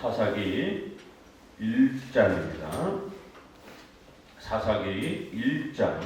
사사기 1장입니다. 사사기 1장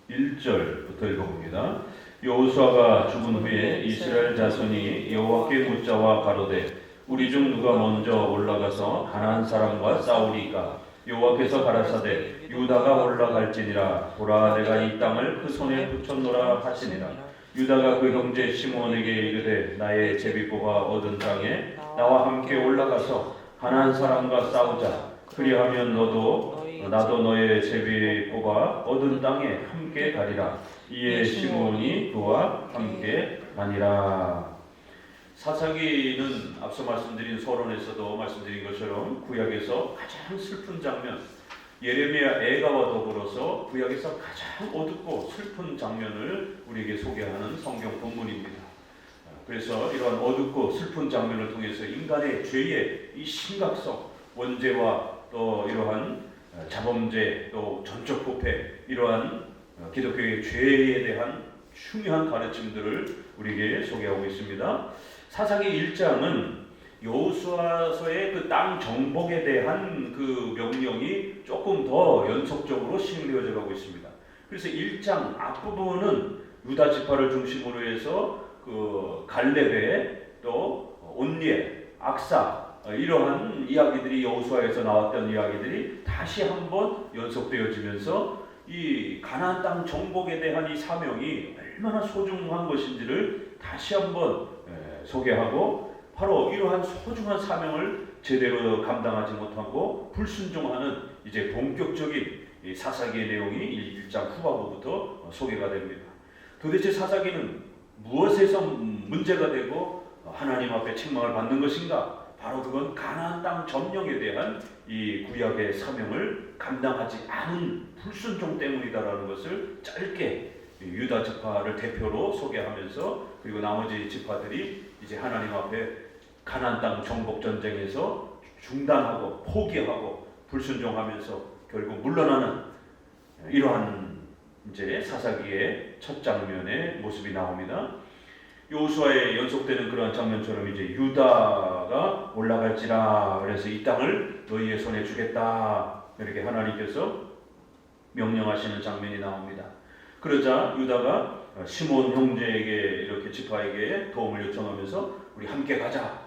1절부터 읽어봅니다. 여호수아가 죽은 후에 이스라엘 자손이 여호와께 묻자와 가로되 우리 중 누가 먼저 올라가서 가나안 사람과 싸우리까? 여호와께서 가라사대 유다가 올라갈지니라. 보라, 내가 이 땅을 그 손에 붙였노라 하시니라. 유다가 그 형제 시므온에게 이르되 나의 제비 뽑아 얻은 땅에 나와 함께 올라가서 가나안 사람과 싸우자. 그리하면 나도 너의 제비 뽑아 얻은 땅에 함께 가리라. 이에 시므온이 그와 함께 가니라. 사사기는 앞서 말씀드린 서론에서도 말씀드린 것처럼 구약에서 가장 슬픈 장면, 예레미야 애가와 더불어서 구약에서 가장 어둡고 슬픈 장면을 우리에게 소개하는 성경 본문입니다. 그래서 이러한 어둡고 슬픈 장면을 통해서 인간의 죄의 이 심각성, 원죄와 또 이러한 자범죄, 또 전적 부패, 이러한 기독교의 죄에 대한 중요한 가르침들을 우리에게 소개하고 있습니다. 사사기 1장은 여호수아서의 그 땅 정복에 대한 그 명령이 조금 더 연속적으로 시행되어져 가고 있습니다. 그래서 1장 앞부분은 유다 지파를 중심으로 해서 그 갈렙의 또 온리에, 악사 이러한 이야기들이 여호수아에서 나왔던 이야기들이 다시 한번 연속되어지면서 이 가나안 땅 정복에 대한 이 사명이 얼마나 소중한 것인지를 다시 한번 소개하고, 바로 이러한 소중한 사명을 제대로 감당하지 못하고 불순종하는 이제 본격적인 사사기의 내용이 1장 후반부부터 소개가 됩니다. 도대체 사사기는 무엇에서 문제가 되고 하나님 앞에 책망을 받는 것인가? 바로 그건 가나안 땅 점령에 대한 이 구약의 사명을 감당하지 않은 불순종 때문이다라는 것을 짧게 유다 지파를 대표로 소개하면서, 그리고 나머지 지파들이 이제 하나님 앞에 가나안 땅 정복 전쟁에서 중단하고 포기하고 불순종하면서 결국 물러나는 이러한 이제 사사기의 첫 장면의 모습이 나옵니다. 여호수아에 연속되는 그러한 장면처럼 이제 유다가 올라갈지라, 그래서 이 땅을 너희의 손에 주겠다, 이렇게 하나님께서 명령하시는 장면이 나옵니다. 그러자 유다가 시몬 형제에게, 이렇게 지파에게 도움을 요청하면서 우리 함께 가자,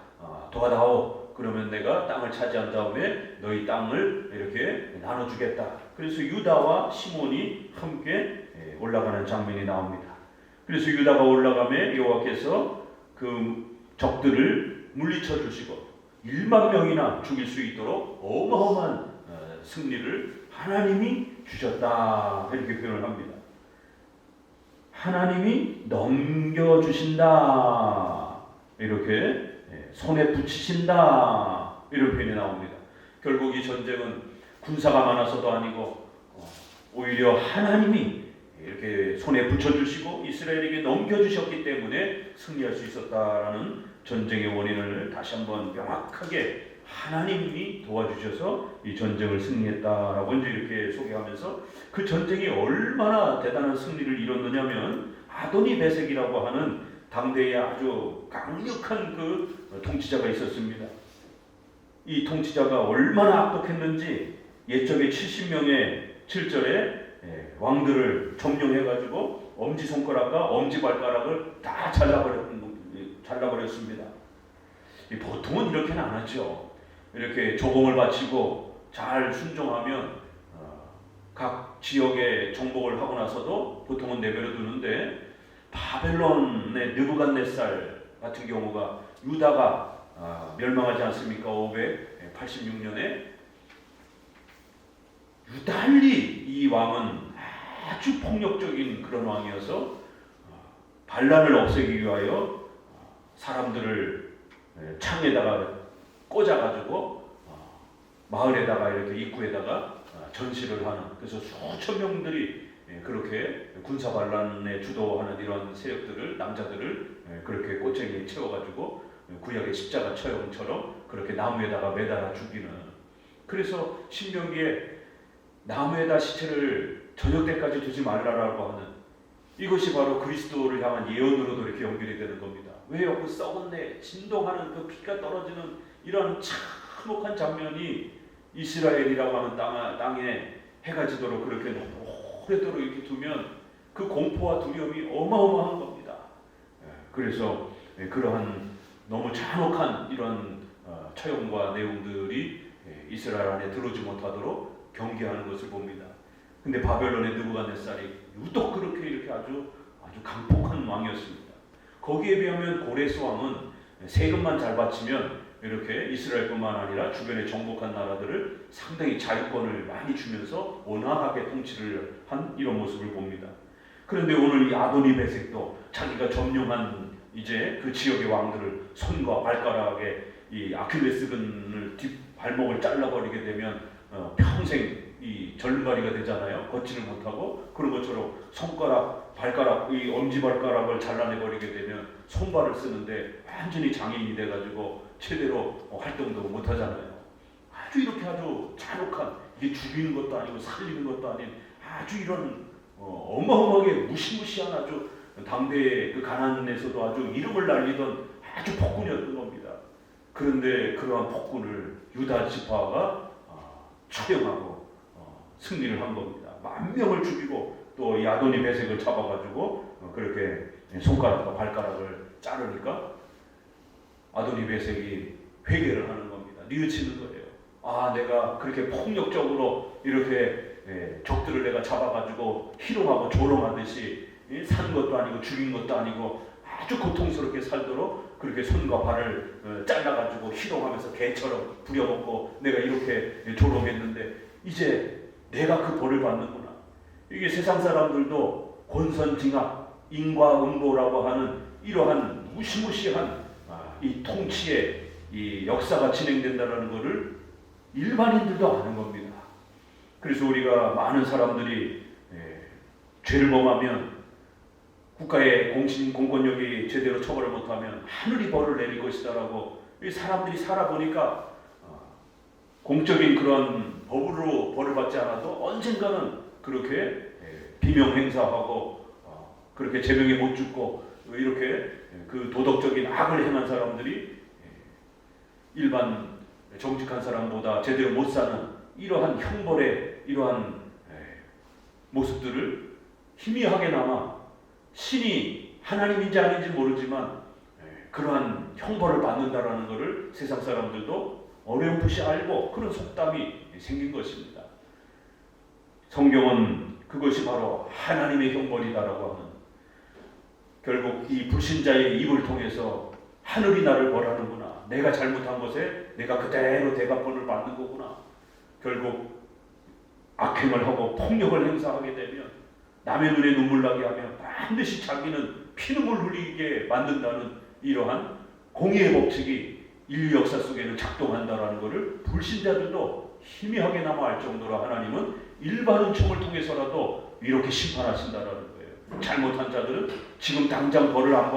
도와다오. 그러면 내가 땅을 차지한 다음에 너희 땅을 이렇게 나눠주겠다. 그래서 유다와 시몬이 함께 올라가는 장면이 나옵니다. 그래서 유다가 올라가면 여호와께서 그 적들을 물리쳐 주시고 1만 명이나 죽일 수 있도록 어마어마한 승리를 하나님이 주셨다, 이렇게 표현을 합니다. 하나님이 넘겨주신다, 이렇게 손에 붙이신다, 이런 표현이 나옵니다. 결국 이 전쟁은 군사가 많아서도 아니고 오히려 하나님이 이렇게 손에 붙여주시고 이스라엘에게 넘겨주셨기 때문에 승리할 수 있었다라는 전쟁의 원인을 다시 한번 명확하게 하나님이 도와주셔서 이 전쟁을 승리했다라고 이제 이렇게 소개하면서, 그 전쟁이 얼마나 대단한 승리를 이뤘느냐면 아도니베섹이라고 하는 당대에 아주 강력한 그 통치자가 있었습니다. 이 통치자가 얼마나 악독했는지 옛적에 70명의 7절에 왕들을 점령해가지고 엄지손가락과 엄지발가락을 다 잘라버렸습니다. 보통은 이렇게는 안 하죠. 이렇게 조공을 바치고 잘 순종하면 각 지역에 정복을 하고 나서도 보통은 내버려 두는데, 바벨론의 느부갓네살 같은 경우가 유다가 멸망하지 않습니까? 586년에 유달리 이 왕은 아주 폭력적인 그런 왕이어서 반란을 없애기 위하여 사람들을 창에다가 꽂아가지고 마을에다가 이렇게 입구에다가 전시를 하는, 그래서 수천 명들이 그렇게 군사 반란에 주도하는 이런 세력들을, 남자들을 그렇게 꼬챙이에 채워가지고 구약의 십자가 처형처럼 그렇게 나무에다가 매달아 죽이는, 그래서 신명기에 나무에다 시체를 저녁 때까지 두지 말라라고 하는, 이것이 바로 그리스도를 향한 예언으로도 이렇게 연결이 되는 겁니다. 왜요? 그 썩은 내 진동하는 그 피가 떨어지는 이런 참혹한 장면이 이스라엘이라고 하는 땅에 해가 지도록 그렇게 오래도록 이렇게 두면 그 공포와 두려움이 어마어마한 겁니다. 그래서 그러한 너무 잔혹한 이런 처형과 내용들이 이스라엘 안에 들어오지 못하도록 경계하는 것을 봅니다. 근데 바벨론의 느부갓네살이 유독 그렇게 이렇게 아주 강폭한 왕이었습니다. 거기에 비하면 고레스 왕은 세금만 잘 바치면 이렇게 이스라엘뿐만 아니라 주변의 정복한 나라들을 상당히 자유권을 많이 주면서 온화하게 통치를 한 이런 모습을 봅니다. 그런데 오늘 이 아도니베섹도 자기가 점령한 이제 그 지역의 왕들을 손과 발가락에 이 아킬레스건을 발목을 잘라버리게 되면 평생 이 절름발이가 되잖아요. 걷지를 못하고. 그런 것처럼 손가락, 발가락, 이 엄지발가락을 잘라내버리게 되면 손발을 쓰는데 완전히 장애인이 돼가지고 제대로 활동도 못하잖아요. 아주 잔혹한, 이게 죽이는 것도 아니고 살리는 것도 아닌 아주 이런 어마어마하게 무시무시한 아주 당대의 그 가나안에서도 아주 이름을 날리던 아주 폭군이었던 겁니다. 그런데 그러한 폭군을 유다 지파가 처형하고 승리를 한 겁니다. 10,000명을 죽이고 또 이 아도니베섹을 잡아가지고 그렇게 손가락과 발가락을 자르니까 아도니베섹이 회개를 하는 겁니다. 뉘우치는 거예요. 내가 그렇게 폭력적으로 이렇게 적들을 내가 잡아가지고 희롱하고 조롱하듯이 산 것도 아니고 죽인 것도 아니고 아주 고통스럽게 살도록 그렇게 손과 발을 잘라가지고 희롱하면서 개처럼 부려먹고 내가 이렇게 조롱했는데 이제 내가 그 벌을 받는구나. 이게 세상 사람들도 권선징악, 인과응보라고 하는 이러한 무시무시한 이 통치의 이 역사가 진행된다는 것을 일반인들도 아는 겁니다. 그래서 우리가 많은 사람들이 죄를 범하면 국가의 공권력이 제대로 처벌을 못하면 하늘이 벌을 내릴 것이다라고 사람들이 살아보니까 공적인 그런 법으로 벌을 받지 않아도 언젠가는 그렇게 비명 행사하고 그렇게 제명에 못 죽고 이렇게 그 도덕적인 악을 행한 사람들이 일반 정직한 사람보다 제대로 못 사는 이러한 형벌의 이러한 모습들을 희미하게나마 신이 하나님인지 아닌지 모르지만 그러한 형벌을 받는다라는 것을 세상 사람들도 어렴풋이 알고 그런 속담이 생긴 것입니다. 성경은 그것이 바로 하나님의 형벌이다라고 하는, 결국 이 불신자의 입을 통해서 하늘이 나를 벌하는구나, 내가 잘못한 것에 내가 그대로 대가권을 받는 거구나. 결국 악행을 하고 폭력을 행사하게 되면 남의 눈에 눈물 나게 하면 반드시 자기는 피눈물 흘리게 만든다는 이러한 공의의 법칙이 인류 역사 속에는 작동한다라는 것을 불신자들도 희미하게나마 알 정도로 하나님은 일반 은총을 통해서라도 이렇게 심판하신다라는 거예요. 잘못한 자들은 지금 당장 벌을 안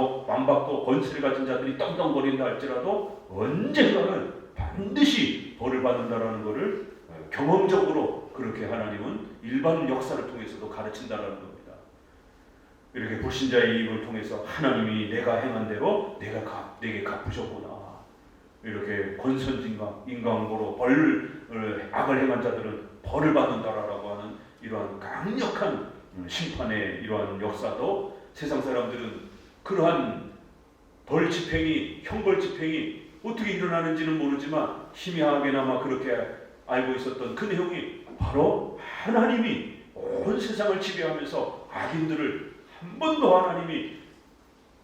받고 권세를 가진 자들이 떵떵거린다 할지라도 언젠가는 반드시 벌을 받는다라는 것을 경험적으로 그렇게 하나님은 일반 역사를 통해서도 가르친다라는 겁니다. 이렇게 불신자의 입을 통해서 하나님이 내가 행한 대로 내게 갚으셨구나. 이렇게 권선징악, 인과응보로 악을 행한 자들은 벌을 받는다라고 하는 이러한 강력한 심판의 이러한 역사도 세상 사람들은 그러한 벌 집행이, 형벌 집행이 어떻게 일어나는지는 모르지만 희미하게나마 그렇게 알고 있었던 그 내용이 바로 하나님이 온 세상을 지배하면서 악인들을 한 번도 하나님이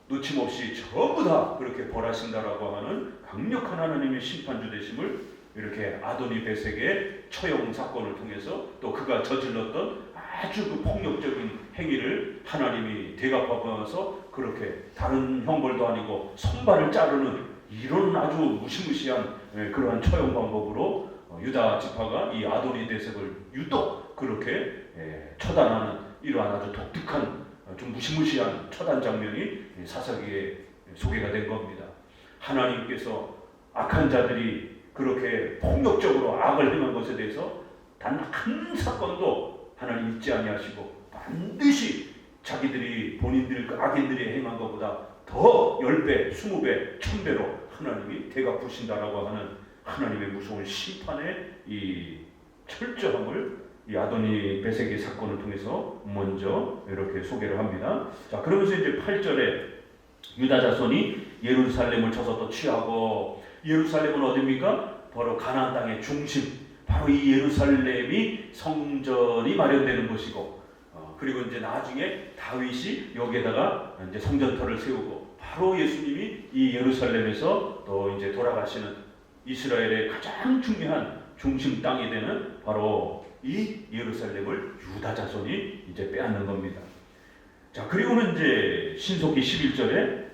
놓침없이 전부 다 그렇게 벌하신다라고 하는 강력한 하나님의 심판주 되심을 이렇게 아도니베섹의 처형 사건을 통해서 또 그가 저질렀던 아주 그 폭력적인 행위를 하나님이 대갚아서 그렇게 다른 형벌도 아니고 손발을 자르는 이런 아주 무시무시한 그러한 처형 방법으로 유다 지파가 이 아도니베섹을 유독 그렇게 처단하는 이러한 아주 독특한 좀 무시무시한 처단 장면이 사사기에 소개가 된 겁니다. 하나님께서 악한 자들이 그렇게 폭력적으로 악을 행한 것에 대해서 단 한 사건도 하나님 잊지 아니하시고 반드시 자기들이 본인들 악인들이 행한 것보다 더 10배, 20배, 1000배로 하나님이 대갚으신다라고 하는 하나님의 무서운 심판의 이 철저함을 이 아도니 베세기 사건을 통해서 먼저 이렇게 소개를 합니다. 자, 그러면서 이제 8절에 유다 자손이 예루살렘을 쳐서 또 취하고, 예루살렘은 어디입니까? 바로 가나안 땅의 중심, 바로 이 예루살렘이 성전이 마련되는 곳이고, 그리고 이제 나중에 다윗이 여기에다가 이제 성전터를 세우고, 바로 예수님이 이 예루살렘에서 또 이제 돌아가시는 이스라엘의 가장 중요한 중심 땅이 되는 바로 이 예루살렘을 유다 자손이 이제 빼앗는 겁니다. 자, 그리고는 이제 신속기 11절에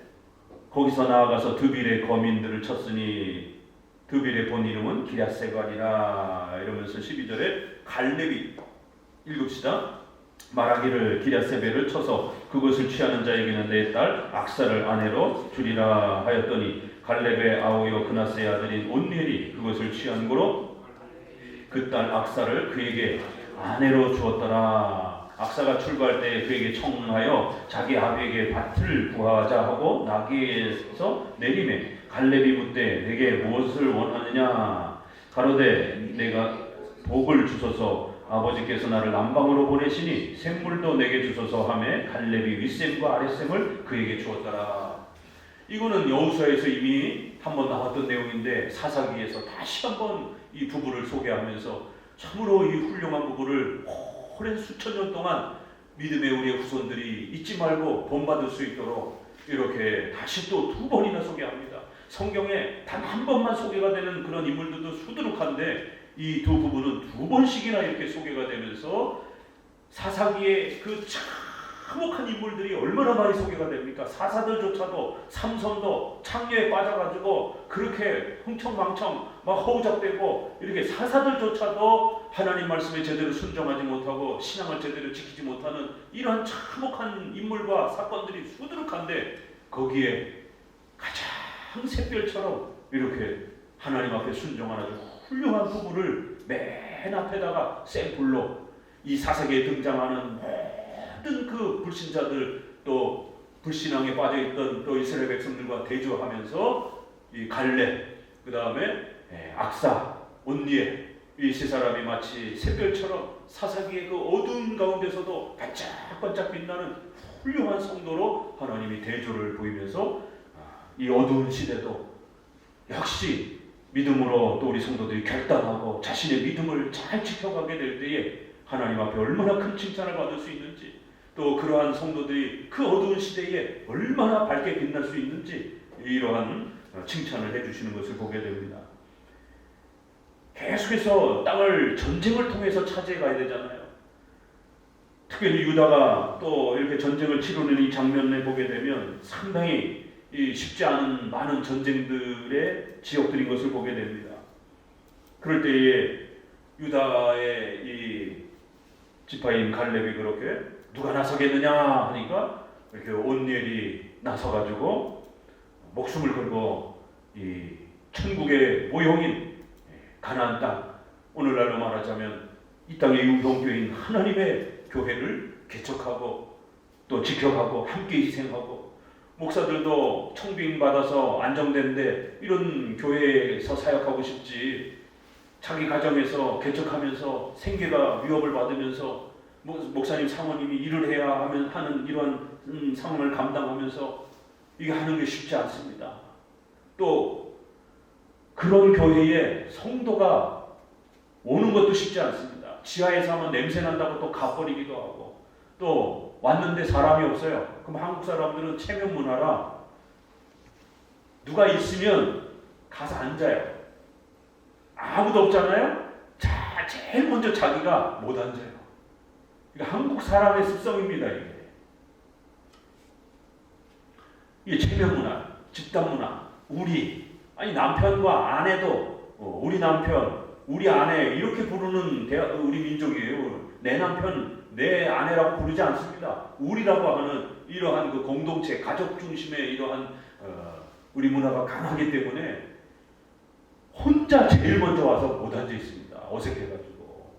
거기서 나아가서 드빌의 거민들을 쳤으니 드빌의 본 이름은 기랴세발이라 이러면서 12절에 갈렙이, 읽읍시다. 말하기를 기랴세벨을 쳐서 그것을 취하는 자에게는 내 딸 악사를 아내로 주리라 하였더니 갈렙의 아우요 그나스의 아들인 온니엘이 그것을 취한 고로 그 딸 악사를 그에게 아내로 주었더라. 악사가 출가할 때 그에게 청하여 자기 아비에게 밭을 구하자 하고 나귀에서 내리매 갈렙이 묻되 내게 무엇을 원하느냐 가로되 내가 복을 주소서 아버지께서 나를 남방으로 보내시니 샘물도 내게 주소서 하매 갈렙이 윗샘과 아랫샘을 그에게 주었더라. 이거는 여호수아에서 이미 한번 나왔던 내용인데 사사기에서 다시 한번 이 부부를 소개하면서 참으로 이 훌륭한 부부를 오랜 수천 년 동안 믿음의 우리의 후손들이 잊지 말고 본받을 수 있도록 이렇게 다시 또 두 번이나 소개합니다. 성경에 단 한 번만 소개가 되는 그런 인물들도 수두룩한데 이 두 부부는 두 번씩이나 이렇게 소개가 되면서 사사기의 그 참혹한 인물들이 얼마나 많이 소개가 됩니까? 사사들조차도 삼손도 창녀에 빠져가지고 그렇게 흥청망청 막 허우적대고 이렇게 사사들조차도 하나님 말씀에 제대로 순종하지 못하고 신앙을 제대로 지키지 못하는 이러한 참혹한 인물과 사건들이 수두룩한데 거기에 가장 샛별처럼 이렇게 하나님 앞에 순종하는 아주 훌륭한 부부를 맨 앞에다가 샘플로 이 사사기에 등장하는 모든 그 불신자들 또 불신앙에 빠져있던 또 이스라엘 백성들과 대조하면서 이 갈렙 그 다음에 악사 온니엘 이 세 사람이 마치 샛별처럼 사사기의 그 어두운 가운데서도 반짝반짝 빛나는 훌륭한 성도로 하나님이 대조를 보이면서 이 어두운 시대도 역시 믿음으로 또 우리 성도들이 결단하고 자신의 믿음을 잘 지켜가게 될 때에 하나님 앞에 얼마나 큰 칭찬을 받을 수 있는지 또 그러한 성도들이 그 어두운 시대에 얼마나 밝게 빛날 수 있는지 이러한 칭찬을 해주시는 것을 보게 됩니다. 계속해서 땅을 전쟁을 통해서 차지해 가야 되잖아요. 특별히 유다가 또 이렇게 전쟁을 치르는 이 장면을 보게 되면 상당히 쉽지 않은 많은 전쟁들의 지역들인 것을 보게 됩니다. 그럴 때에 유다의 이 지파인 갈렙이 그렇게 누가 나서겠느냐 하니까 이렇게 온니엘이 나서가지고 목숨을 걸고 이 천국의 모형인 가나안 땅, 오늘날로 말하자면 이 땅의 유동교인 하나님의 교회를 개척하고 또 지켜가고 함께 희생하고 목사들도 청빙 받아서 안정된데 이런 교회에서 사역하고 싶지 자기 가정에서 개척하면서 생계가 위협을 받으면서 목사님 사모님이 일을 해야 하는 이러한 상황을 감당하면서 이게 하는 게 쉽지 않습니다. 또 그런 교회에 성도가 오는 것도 쉽지 않습니다. 지하에서 하면 냄새 난다고 또 가버리기도 하고 또 왔는데 사람이 없어요. 그럼 한국 사람들은 체면 문화라 누가 있으면 가서 앉아요. 아무도 없잖아요. 자, 제일 먼저 자기가 못 앉아요. 그러니까 한국 사람의 습성입니다. 이게 체면 문화, 집단 문화, 아니 남편과 아내도 우리 남편, 우리 아내 이렇게 부르는 우리 민족이에요. 내 남편, 내 아내라고 부르지 않습니다. 우리라고 하는 이러한 그 공동체, 가족 중심의 이러한 우리 문화가 강하기 때문에 혼자 제일 먼저 와서 못 앉아 있습니다. 어색해가지고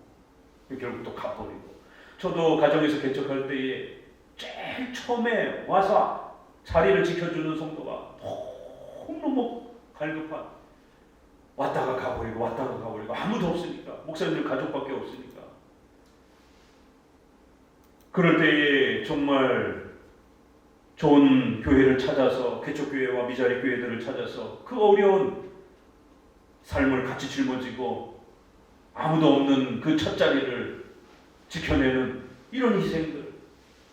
결국 또 가버리고. 저도 가정에서 개척할 때에 제일 처음에 와서 자리를 지켜주는 성도가 너무너무 갈급한, 왔다가 가버리고 왔다가 가버리고 아무도 없으니까, 목사님들 가족밖에 없으니까. 그럴 때에 정말 좋은 교회를 찾아서, 개척교회와 미자리 교회들을 찾아서 그 어려운 삶을 같이 짊어지고 아무도 없는 그 찻자리를 지켜내는 이런 희생들.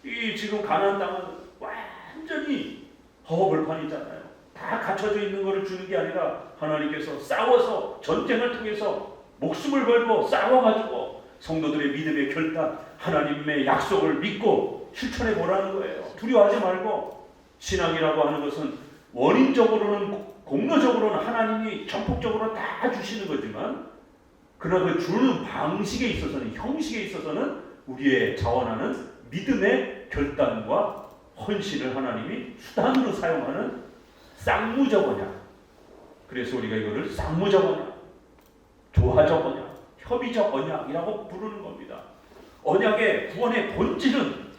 이 지금 가나안 땅은 완전히 허허벌판이잖아요. 다 갖춰져 있는 것을 주는 게 아니라 하나님께서 싸워서, 전쟁을 통해서 목숨을 걸고 싸워가지고 성도들의 믿음의 결단, 하나님의 약속을 믿고 실천해 보라는 거예요. 두려워하지 말고. 신앙이라고 하는 것은 원인적으로는, 공로적으로는 하나님이 전폭적으로 다 주시는 거지만, 그러나 그 주는 방식에 있어서는, 형식에 있어서는 우리의 자원하는 믿음의 결단과 헌신을 하나님이 수단으로 사용하는 쌍무적 언약. 그래서 우리가 이거를 쌍무적 언약, 조화적 언약, 협의적 언약이라고 부르는 겁니다. 언약의 구원의 본질은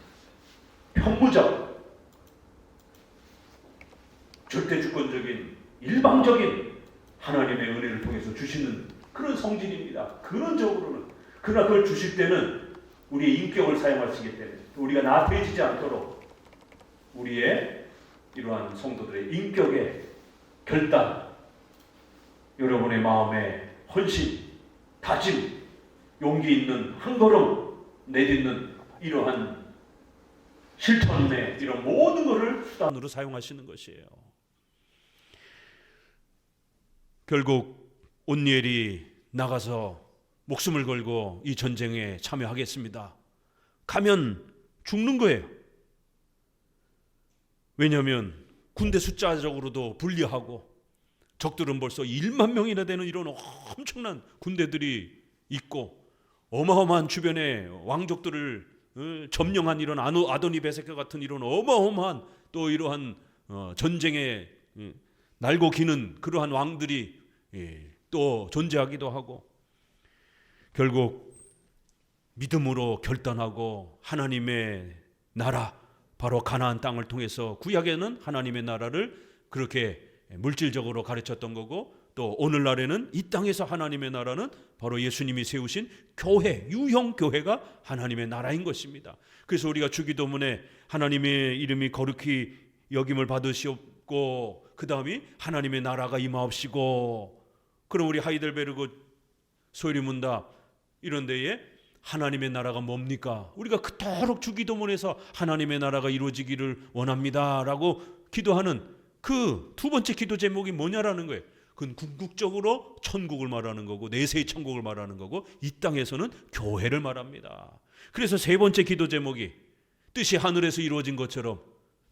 평무적, 절대주권적인, 일방적인 하나님의 은혜를 통해서 주시는 그런 성질입니다. 근원적으로는. 그러나 그걸 주실 때는 우리의 인격을 사용하시기 때문에 우리가 나태해지지 않도록 우리의 이러한 성도들의 인격의 결단, 여러분의 마음의 헌신, 다짐, 용기 있는 한 걸음 내딛는 이러한 실천의 이런 모든 것을 수단으로 사용하시는 것이에요. 결국 온니엘이 나가서 목숨을 걸고 이 전쟁에 참여하겠습니다. 가면 죽는 거예요. 왜냐하면 군대 숫자적으로도 불리하고 적들은 벌써 1만 명이나 되는 이런 엄청난 군대들이 있고 어마어마한 주변에 왕족들을 점령한 이런 아도니베세크 같은 이런 어마어마한 또 이러한 전쟁에 날고 기는 그러한 왕들이 또 존재하기도 하고, 결국 믿음으로 결단하고 하나님의 나라, 바로 가나안 땅을 통해서, 구약에는 하나님의 나라를 그렇게 물질적으로 가르쳤던 거고, 또 오늘날에는 이 땅에서 하나님의 나라는 바로 예수님이 세우신 교회, 유형 교회가 하나님의 나라인 것입니다. 그래서 우리가 주기도문에 하나님의 이름이 거룩히 여김을 받으시옵고, 그 다음이 하나님의 나라가 임하옵시고, 그럼 우리 하이델베르그 소리문답 이런 데에 하나님의 나라가 뭡니까? 우리가 그토록 주기도문에서 하나님의 나라가 이루어지기를 원합니다 라고 기도하는 그 두 번째 기도 제목이 뭐냐라는 거예요. 그건 궁극적으로 천국을 말하는 거고, 내세의 천국을 말하는 거고, 이 땅에서는 교회를 말합니다. 그래서 세 번째 기도 제목이 뜻이 하늘에서 이루어진 것처럼,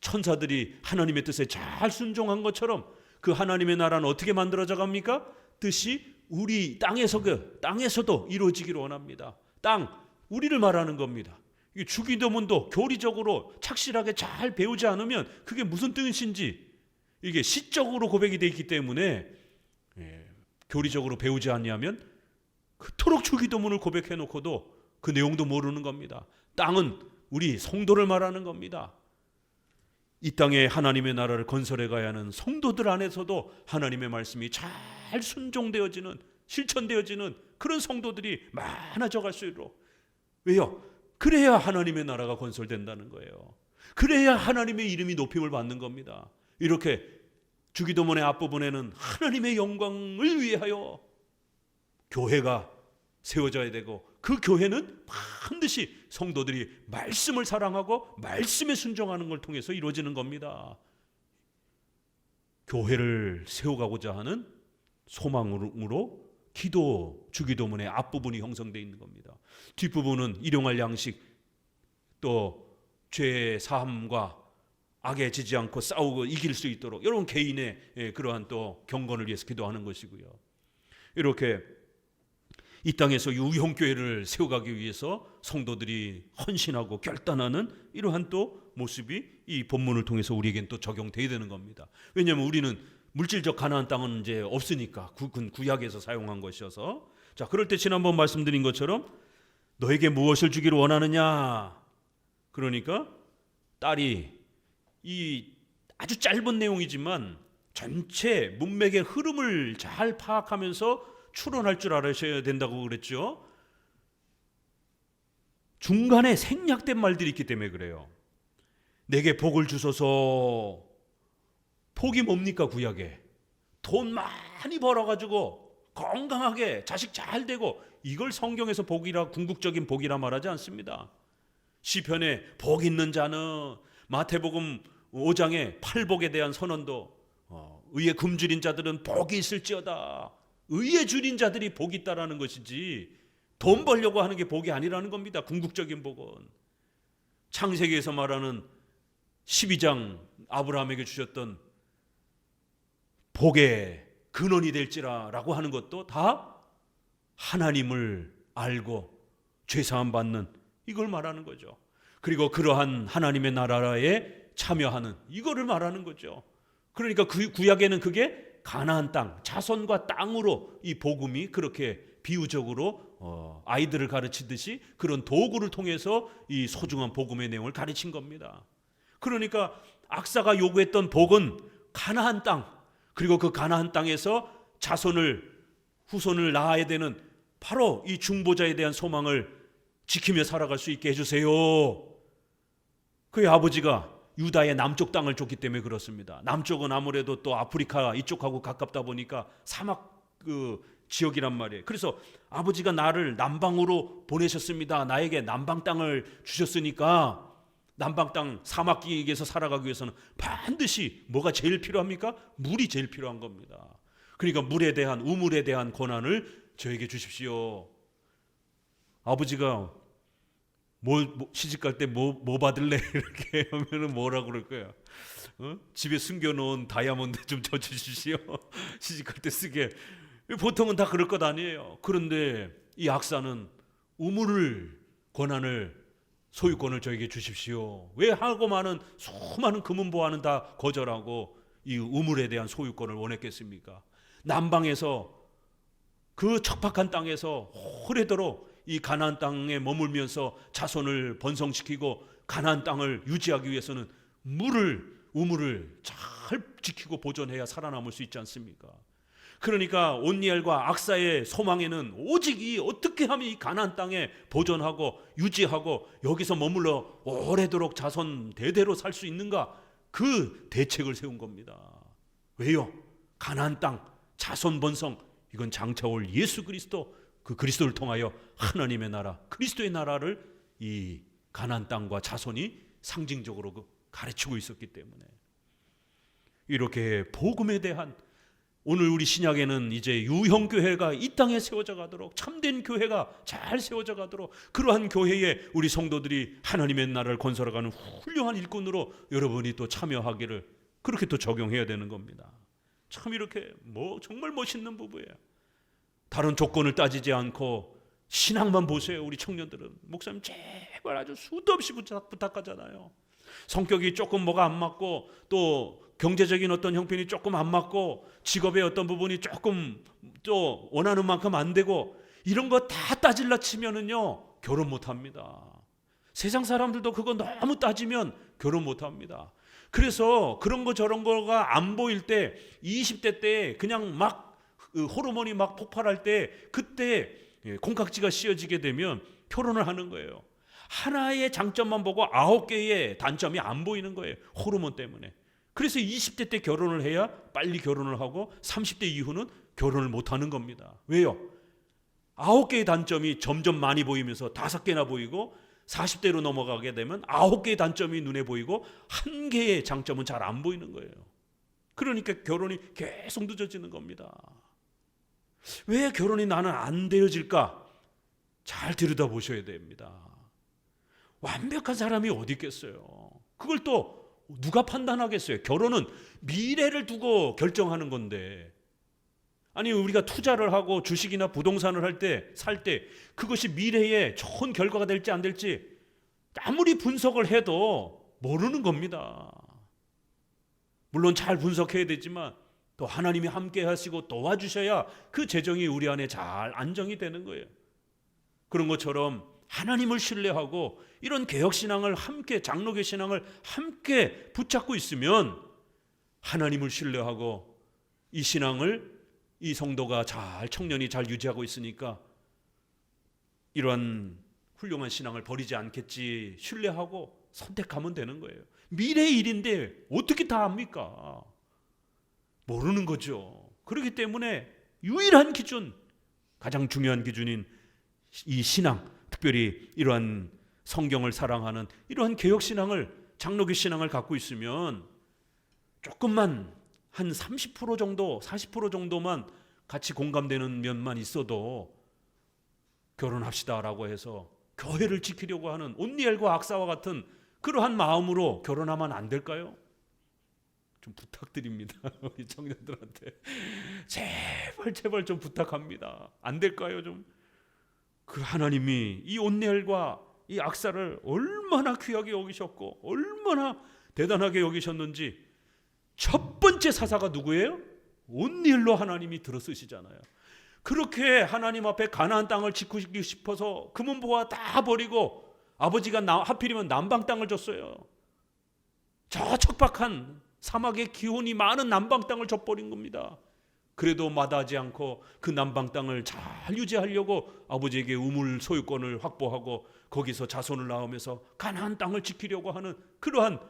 천사들이 하나님의 뜻에 잘 순종한 것처럼 그 하나님의 나라는 어떻게 만들어져 갑니까? 뜻이 우리 땅에서도 이루어지기를 원합니다. 땅, 우리를 말하는 겁니다. 주기도문도 교리적으로 착실하게 잘 배우지 않으면 그게 무슨 뜻인지, 이게 시적으로 고백이 되어 있기 때문에 교리적으로 배우지 않냐면 그토록 주기도문을 고백해 놓고도 그 내용도 모르는 겁니다. 땅은 우리 성도를 말하는 겁니다. 이 땅에 하나님의 나라를 건설해 가야 하는 성도들 안에서도 하나님의 말씀이 잘 순종되어지는, 실천되어지는 그런 성도들이 많아져 갈수록, 왜요? 그래야 하나님의 나라가 건설된다는 거예요. 그래야 하나님의 이름이 높임을 받는 겁니다. 이렇게 주기도문의 앞부분에는 하나님의 영광을 위하여 교회가 세워져야 되고, 그 교회는 반드시 성도들이 말씀을 사랑하고 말씀에 순종하는 걸 통해서 이루어지는 겁니다. 교회를 세워가고자 하는 소망으로 주기도문의 앞부분이 형성되어 있는 겁니다. 뒷부분은 일용할 양식, 또 죄의 사함과 악에 지지 않고 싸우고 이길 수 있도록 여러분 개인의 그러한 또 경건을 위해서 기도하는 것이고요. 이렇게 이 땅에서 유형교회를 세워가기 위해서 성도들이 헌신하고 결단하는 이러한 또 모습이 이 본문을 통해서 우리에겐 또 적용되어야 되는 겁니다. 왜냐하면 우리는 물질적 가나안 땅은 이제 없으니까, 구약에서 사용한 것이어서. 자, 그럴 때 지난번 말씀드린 것처럼 너에게 무엇을 주기를 원하느냐, 그러니까 딸이 이 아주 짧은 내용이지만 전체 문맥의 흐름을 잘 파악하면서 추론할 줄 알으셔야 된다고 그랬죠. 중간에 생략된 말들이 있기 때문에 그래요. 내게 복을 주소서. 복이 뭡니까? 구약에 돈 많이 벌어가지고 건강하게 자식 잘 되고, 이걸 성경에서 복이라, 궁극적인 복이라 말하지 않습니다. 시편에 복 있는 자는, 마태복음 5장에 팔복에 대한 선언도 의에 굶주린 자들은 복이 있을지어다. 의에 줄인 자들이 복이 있다라는 것이지 돈 벌려고 하는 게 복이 아니라는 겁니다. 궁극적인 복은 창세기에서 말하는 12장 아브라함에게 주셨던 복의 근원이 될지라라고 하는 것도 다 하나님을 알고 죄사함 받는, 이걸 말하는 거죠. 그리고 그러한 하나님의 나라에 참여하는, 이거를 말하는 거죠. 그러니까 그 구약에는 그게 가나안 땅, 자손과 땅으로 이 복음이 그렇게 비유적으로 아이들을 가르치듯이 그런 도구를 통해서 이 소중한 복음의 내용을 가르친 겁니다. 그러니까 악사가 요구했던 복은 가나안 땅, 그리고 그 가나안 땅에서 후손을 낳아야 되는 바로 이 중보자에 대한 소망을 지키며 살아갈 수 있게 해주세요. 그의 아버지가 유다의 남쪽 땅을 줬기 때문에 그렇습니다. 남쪽은 아무래도 또 아프리카 이쪽하고 가깝다 보니까 사막 지역이란 말이에요. 그래서 아버지가 나를 남방으로 보내셨습니다. 나에게 남방 땅을 주셨으니까 남방 땅 사막지역에서 살아가기 위해서는 반드시 뭐가 제일 필요합니까? 물이 제일 필요한 겁니다. 그러니까 우물에 대한 권한을 저에게 주십시오. 아버지가 시집갈 때 뭐 받을래? 이렇게 하면은 뭐라고 그럴 거야? 집에 숨겨놓은 다이아몬드 좀 져주십시오. 시집갈 때 쓰게. 보통은 다 그럴 것 아니에요. 그런데 이 악사는 소유권을 저에게 주십시오. 왜 하고 많은 수많은 금은보화는 다 거절하고 이 우물에 대한 소유권을 원했겠습니까? 남방에서 그 척박한 땅에서 오래도록 이 가나안 땅에 머물면서 자손을 번성시키고 가나안 땅을 유지하기 위해서는 우물을 잘 지키고 보존해야 살아남을 수 있지 않습니까? 그러니까 온니엘과 악사의 소망에는 오직 어떻게 하면 이 가나안 땅에 보존하고 유지하고 여기서 머물러 오래도록 자손 대대로 살 수 있는가, 그 대책을 세운 겁니다. 왜요? 가나안 땅 자손 번성, 이건 장차올 예수 그리스도, 그 그리스도를 통하여 하나님의 나라, 그리스도의 나라를 이 가나안 땅과 자손이 상징적으로 가르치고 있었기 때문에, 이렇게 복음에 대한, 오늘 우리 신약에는 이제 유형교회가 이 땅에 세워져 가도록, 참된 교회가 잘 세워져 가도록, 그러한 교회에 우리 성도들이 하나님의 나라를 건설해가는 훌륭한 일꾼으로 여러분이 또 참여하기를, 그렇게 또 적용해야 되는 겁니다. 참 이렇게 정말 멋있는 부부예요. 다른 조건을 따지지 않고 신앙만 보세요. 우리 청년들은 목사님 제발 아주 수도 없이 부탁하잖아요. 성격이 조금 뭐가 안 맞고, 또 경제적인 어떤 형편이 조금 안 맞고, 직업의 어떤 부분이 조금 또 원하는 만큼 안 되고, 이런 거 다 따질라 치면은요 결혼 못 합니다. 세상 사람들도 그거 너무 따지면 결혼 못 합니다. 그래서 그런 거 저런 거가 안 보일 때, 20대 때 그냥 막 호르몬이 막 폭발할 때, 그때 콩깍지가 씌어지게 되면 결혼을 하는 거예요. 하나의 장점만 보고 9개의 단점이 안 보이는 거예요. 호르몬 때문에. 그래서 20대 때 결혼을 해야 빨리 결혼을 하고 30대 이후는 결혼을 못 하는 겁니다. 왜요? 9개의 단점이 점점 많이 보이면서 5개나 보이고, 40대로 넘어가게 되면 9개의 단점이 눈에 보이고 1개의 장점은 잘 안 보이는 거예요. 그러니까 결혼이 계속 늦어지는 겁니다. 왜 결혼이 나는 안 되어질까? 잘 들여다보셔야 됩니다. 완벽한 사람이 어디 있겠어요? 그걸 또 누가 판단하겠어요? 결혼은 미래를 두고 결정하는 건데, 아니 우리가 투자를 하고 주식이나 부동산을 살 때 그것이 미래에 좋은 결과가 될지 안 될지 아무리 분석을 해도 모르는 겁니다. 물론 잘 분석해야 되지만 또 하나님이 함께 하시고 도와주셔야 그 재정이 우리 안에 잘 안정이 되는 거예요. 그런 것처럼 하나님을 신뢰하고 이런 개혁신앙을 함께, 장로교 신앙을 함께 붙잡고 있으면 하나님을 신뢰하고 이 신앙을 이 성도가 청년이 잘 유지하고 있으니까 이러한 훌륭한 신앙을 버리지 않겠지 신뢰하고 선택하면 되는 거예요. 미래의 일인데 어떻게 다 압니까? 모르는 거죠. 그렇기 때문에 유일한 기준, 가장 중요한 기준인 이 신앙, 특별히 이러한 성경을 사랑하는 이러한 개혁신앙을, 장로교 신앙을 갖고 있으면 조금만 한 30% 정도, 40% 정도만 같이 공감되는 면만 있어도 결혼합시다라고 해서 교회를 지키려고 하는 온니엘과 악사와 같은 그러한 마음으로 결혼하면 안 될까요? 좀 부탁드립니다. 우리 청년들한테 제발 좀 부탁합니다. 안 될까요? 좀. 그 하나님이 이 온니엘과 이 악사를 얼마나 귀하게 여기셨고 얼마나 대단하게 여기셨는지 첫 번째 사사가 누구예요? 온니엘로 하나님이 들어쓰시잖아요. 그렇게 하나님 앞에 가나안 땅을 지키고 싶어서 금은보화 다 버리고 아버지가 하필이면 남방 땅을 줬어요. 저 척박한 사막의 기온이 많은 남방 땅을 줘버린 겁니다. 그래도 마다하지 않고 그 남방 땅을 잘 유지하려고 아버지에게 우물 소유권을 확보하고 거기서 자손을 낳으면서 가나안 땅을 지키려고 하는 그러한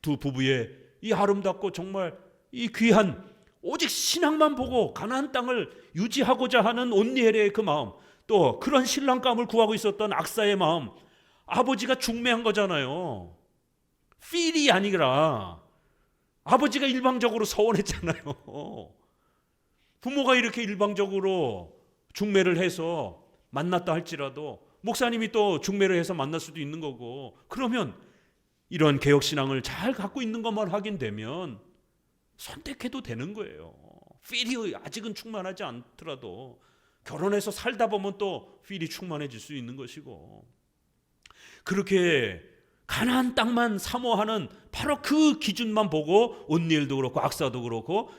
두 부부의 이 아름답고 정말 이 귀한 오직 신앙만 보고 가나안 땅을 유지하고자 하는 온니엘의 그 마음, 또 그런 신랑감을 구하고 있었던 악사의 마음, 아버지가 중매한 거잖아요. 필이 아니라 아버지가 일방적으로 서원했잖아요. 부모가 이렇게 일방적으로 중매를 해서 만났다 할지라도 목사님이 또 중매를 해서 만날 수도 있는 거고, 그러면 이런 개혁신앙을 잘 갖고 있는 것만 확인되면 선택해도 되는 거예요. 필이 아직은 충만하지 않더라도 결혼해서 살다 보면 또 필이 충만해질 수 있는 것이고, 그렇게 가나안 땅만 사모하는 바로 그 기준만 보고 온니엘도 그렇고 악사도 그렇고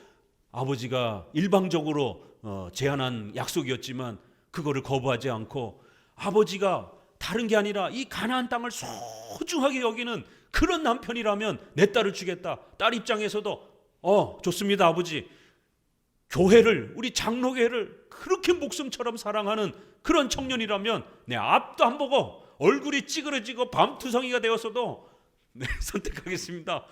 아버지가 일방적으로 제안한 약속이었지만 그거를 거부하지 않고 아버지가 다른 게 아니라 이 가나안 땅을 소중하게 여기는 그런 남편이라면 내 딸을 주겠다. 딸 입장에서도 좋습니다 아버지. 교회를, 우리 장로교회를 그렇게 목숨처럼 사랑하는 그런 청년이라면 내 앞도 안 보고 얼굴이 찌그러지고 밤투성이가 되었어도 선택하겠습니다.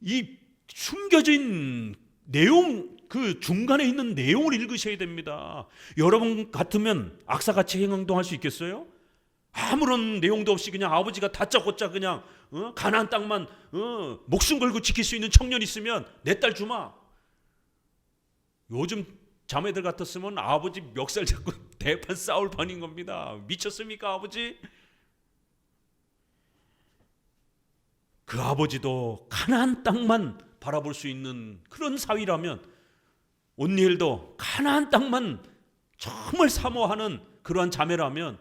이 숨겨진 내용, 그 중간에 있는 내용을 읽으셔야 됩니다. 여러분 같으면 악사같이 행동할 수 있겠어요? 아무런 내용도 없이 그냥 아버지가 다짜고짜 그냥 가나안 땅만 목숨 걸고 지킬 수 있는 청년 있으면 내 딸 주마. 요즘 자매들 같았으면 아버지 멱살 잡고 대판 싸울 판인 겁니다. 미쳤습니까 아버지? 그 아버지도 가나안 땅만 바라볼 수 있는 그런 사위라면, 온니엘도 가나안 땅만 정말 사모하는 그러한 자매라면,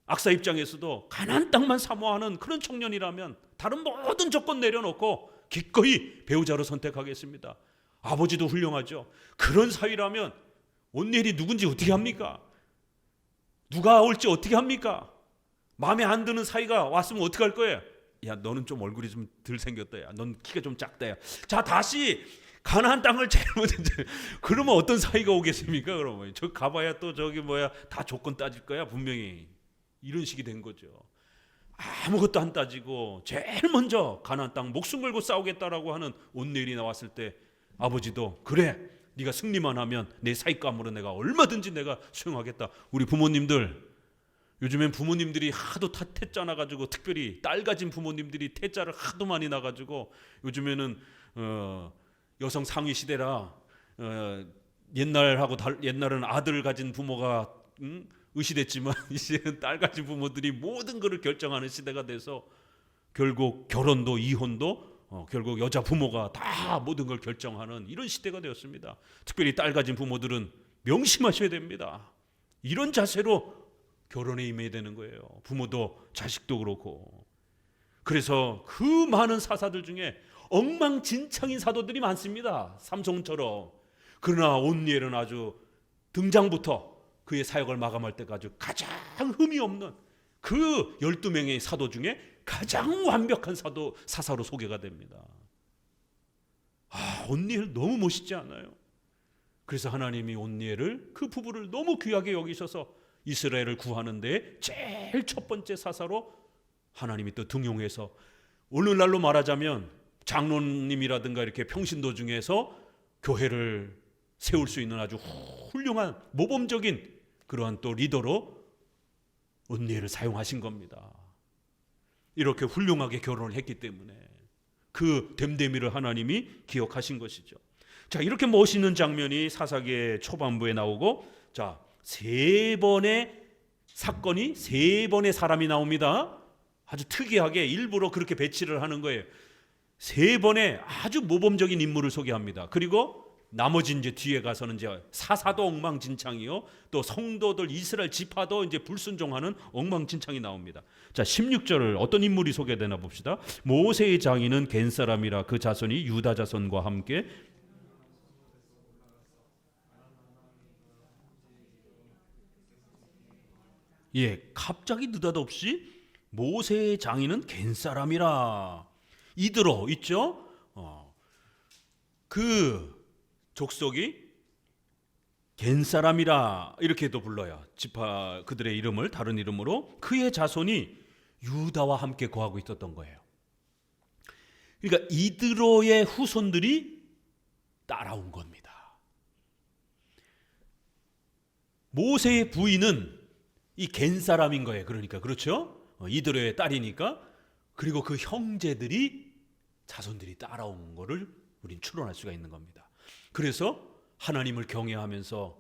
악사 입장에서도 가나안 땅만 사모하는 그런 청년이라면 다른 모든 조건 내려놓고 기꺼이 배우자로 선택하겠습니다. 아버지도 훌륭하죠. 그런 사위라면 온니엘이 누군지 어떻게 합니까? 누가 올지 어떻게 합니까? 마음에 안 드는 사위가 왔으면 어떻게 할 거예요? 야, 너는 좀 얼굴이 좀 덜 생겼다. 야, 넌 키가 좀 작다. 야. 자, 다시 가나안 땅을 그러면 어떤 사이가 오겠습니까? 그러면 저 가봐야 또 저기 다 조건 따질 거야 분명히. 이런 식이 된 거죠. 아무것도 안 따지고 제일 먼저 가나안 땅 목숨 걸고 싸우겠다라고 하는 온니엘이 나왔을 때 아버지도 그래, 네가 승리만 하면 내 사익감으로 내가 얼마든지 내가 수용하겠다. 우리 부모님들, 요즘엔 부모님들이 하도 태짜 나가지고, 특별히 딸 가진 부모님들이 태짜를 하도 많이 나가지고, 요즘에는 여성 상위 시대라 옛날은 아들 가진 부모가 의시됐지만 이제는 딸 가진 부모들이 모든 것을 결정하는 시대가 돼서 결국 결혼도 이혼도 결국 여자 부모가 다 모든 걸 결정하는 이런 시대가 되었습니다. 특별히 딸 가진 부모들은 명심하셔야 됩니다. 이런 자세로 결혼에 임해야 되는 거예요. 부모도 자식도 그렇고. 그래서 그 많은 사사들 중에 엉망진창인 사도들이 많습니다. 삼손처럼. 그러나 온니엘은 아주 등장부터 그의 사역을 마감할 때까지 가장 흠이 없는 그 12명의 사도 중에 가장 완벽한 사사로 소개가 됩니다. 온니엘 너무 멋있지 않아요? 그래서 하나님이 온니엘을, 그 부부를 너무 귀하게 여기셔서 이스라엘을 구하는데 제일 첫 번째 사사로 하나님이 또 등용해서, 오늘날로 말하자면 장로님이라든가 이렇게 평신도 중에서 교회를 세울 수 있는 아주 훌륭한 모범적인 그러한 또 리더로 온니엘을 사용하신 겁니다. 이렇게 훌륭하게 결혼을 했기 때문에 그 됨됨이를 하나님이 기억하신 것이죠. 자, 이렇게 멋있는 장면이 사사기의 초반부에 나오고, 자, 세 번의 사건이, 세 번의 사람이 나옵니다. 아주 특이하게 일부러 그렇게 배치를 하는 거예요. 세 번의 아주 모범적인 인물을 소개합니다. 그리고 나머지 이제 뒤에 가서는 이제 사사도 엉망진창이요, 또 성도들 이스라엘 지파도 이제 불순종하는 엉망진창이 나옵니다. 자, 16절을 어떤 인물이 소개되나 봅시다. 모세의 장인은 겐 사람이라 그 자손이 유다 자손과 함께, 갑자기 느닷없이 모세의 장인은 겐 사람이라. 이드로 있죠? 그 족속이 겐 사람이라 이렇게도 불러요. 지파 그들의 이름을 다른 이름으로. 그의 자손이 유다와 함께 거하고 있었던 거예요. 그러니까 이드로의 후손들이 따라온 겁니다. 모세의 부인은 이 겐 사람인 거예요. 그러니까 그렇죠? 이드로의 딸이니까. 그리고 그 형제들이, 자손들이 따라온 거를 우린 추론할 수가 있는 겁니다. 그래서 하나님을 경외하면서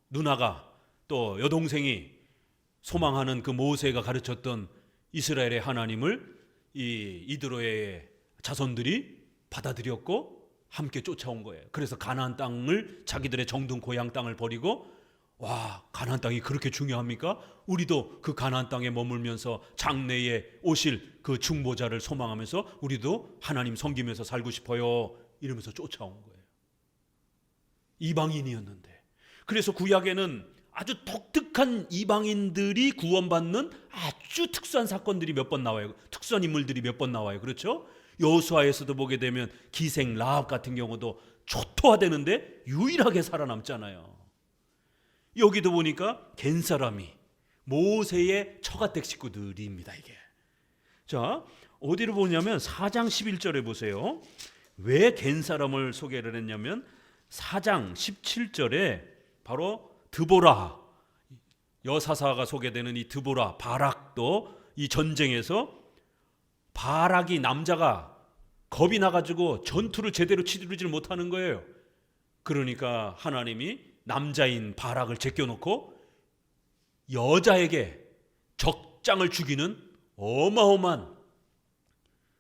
누나가, 또 여동생이 소망하는 그 모세가 가르쳤던 이스라엘의 하나님을 이 이드로의 자손들이 받아들였고 함께 쫓아온 거예요. 그래서 가나안 땅을, 자기들의 정든 고향 땅을 버리고, 와, 가나안 땅이 그렇게 중요합니까? 우리도 그 가나안 땅에 머물면서 장래에 오실 그 중보자를 소망하면서 우리도 하나님 섬기면서 살고 싶어요, 이러면서 쫓아온 거예요. 이방인이었는데. 그래서 구약에는 아주 독특한 이방인들이 구원받는 아주 특수한 사건들이 몇 번 나와요. 특수한 인물들이 몇 번 나와요. 그렇죠? 여호수아에서도 보게 되면 기생 라합 같은 경우도 초토화되는데 유일하게 살아남잖아요. 여기도 보니까 겐 사람이 모세의 처가댁 식구들입니다. 이게. 자, 어디를 보냐면 4장 11절에 보세요. 왜 겐 사람을 소개를 했냐면 4장 17절에 바로 드보라, 여사사가 소개되는 이 드보라, 바락도 이 전쟁에서 바락이, 남자가 겁이 나가지고 전투를 제대로 치르지 못하는 거예요. 그러니까 하나님이 남자인 바락을 제껴놓고 여자에게 적장을 죽이는 어마어마한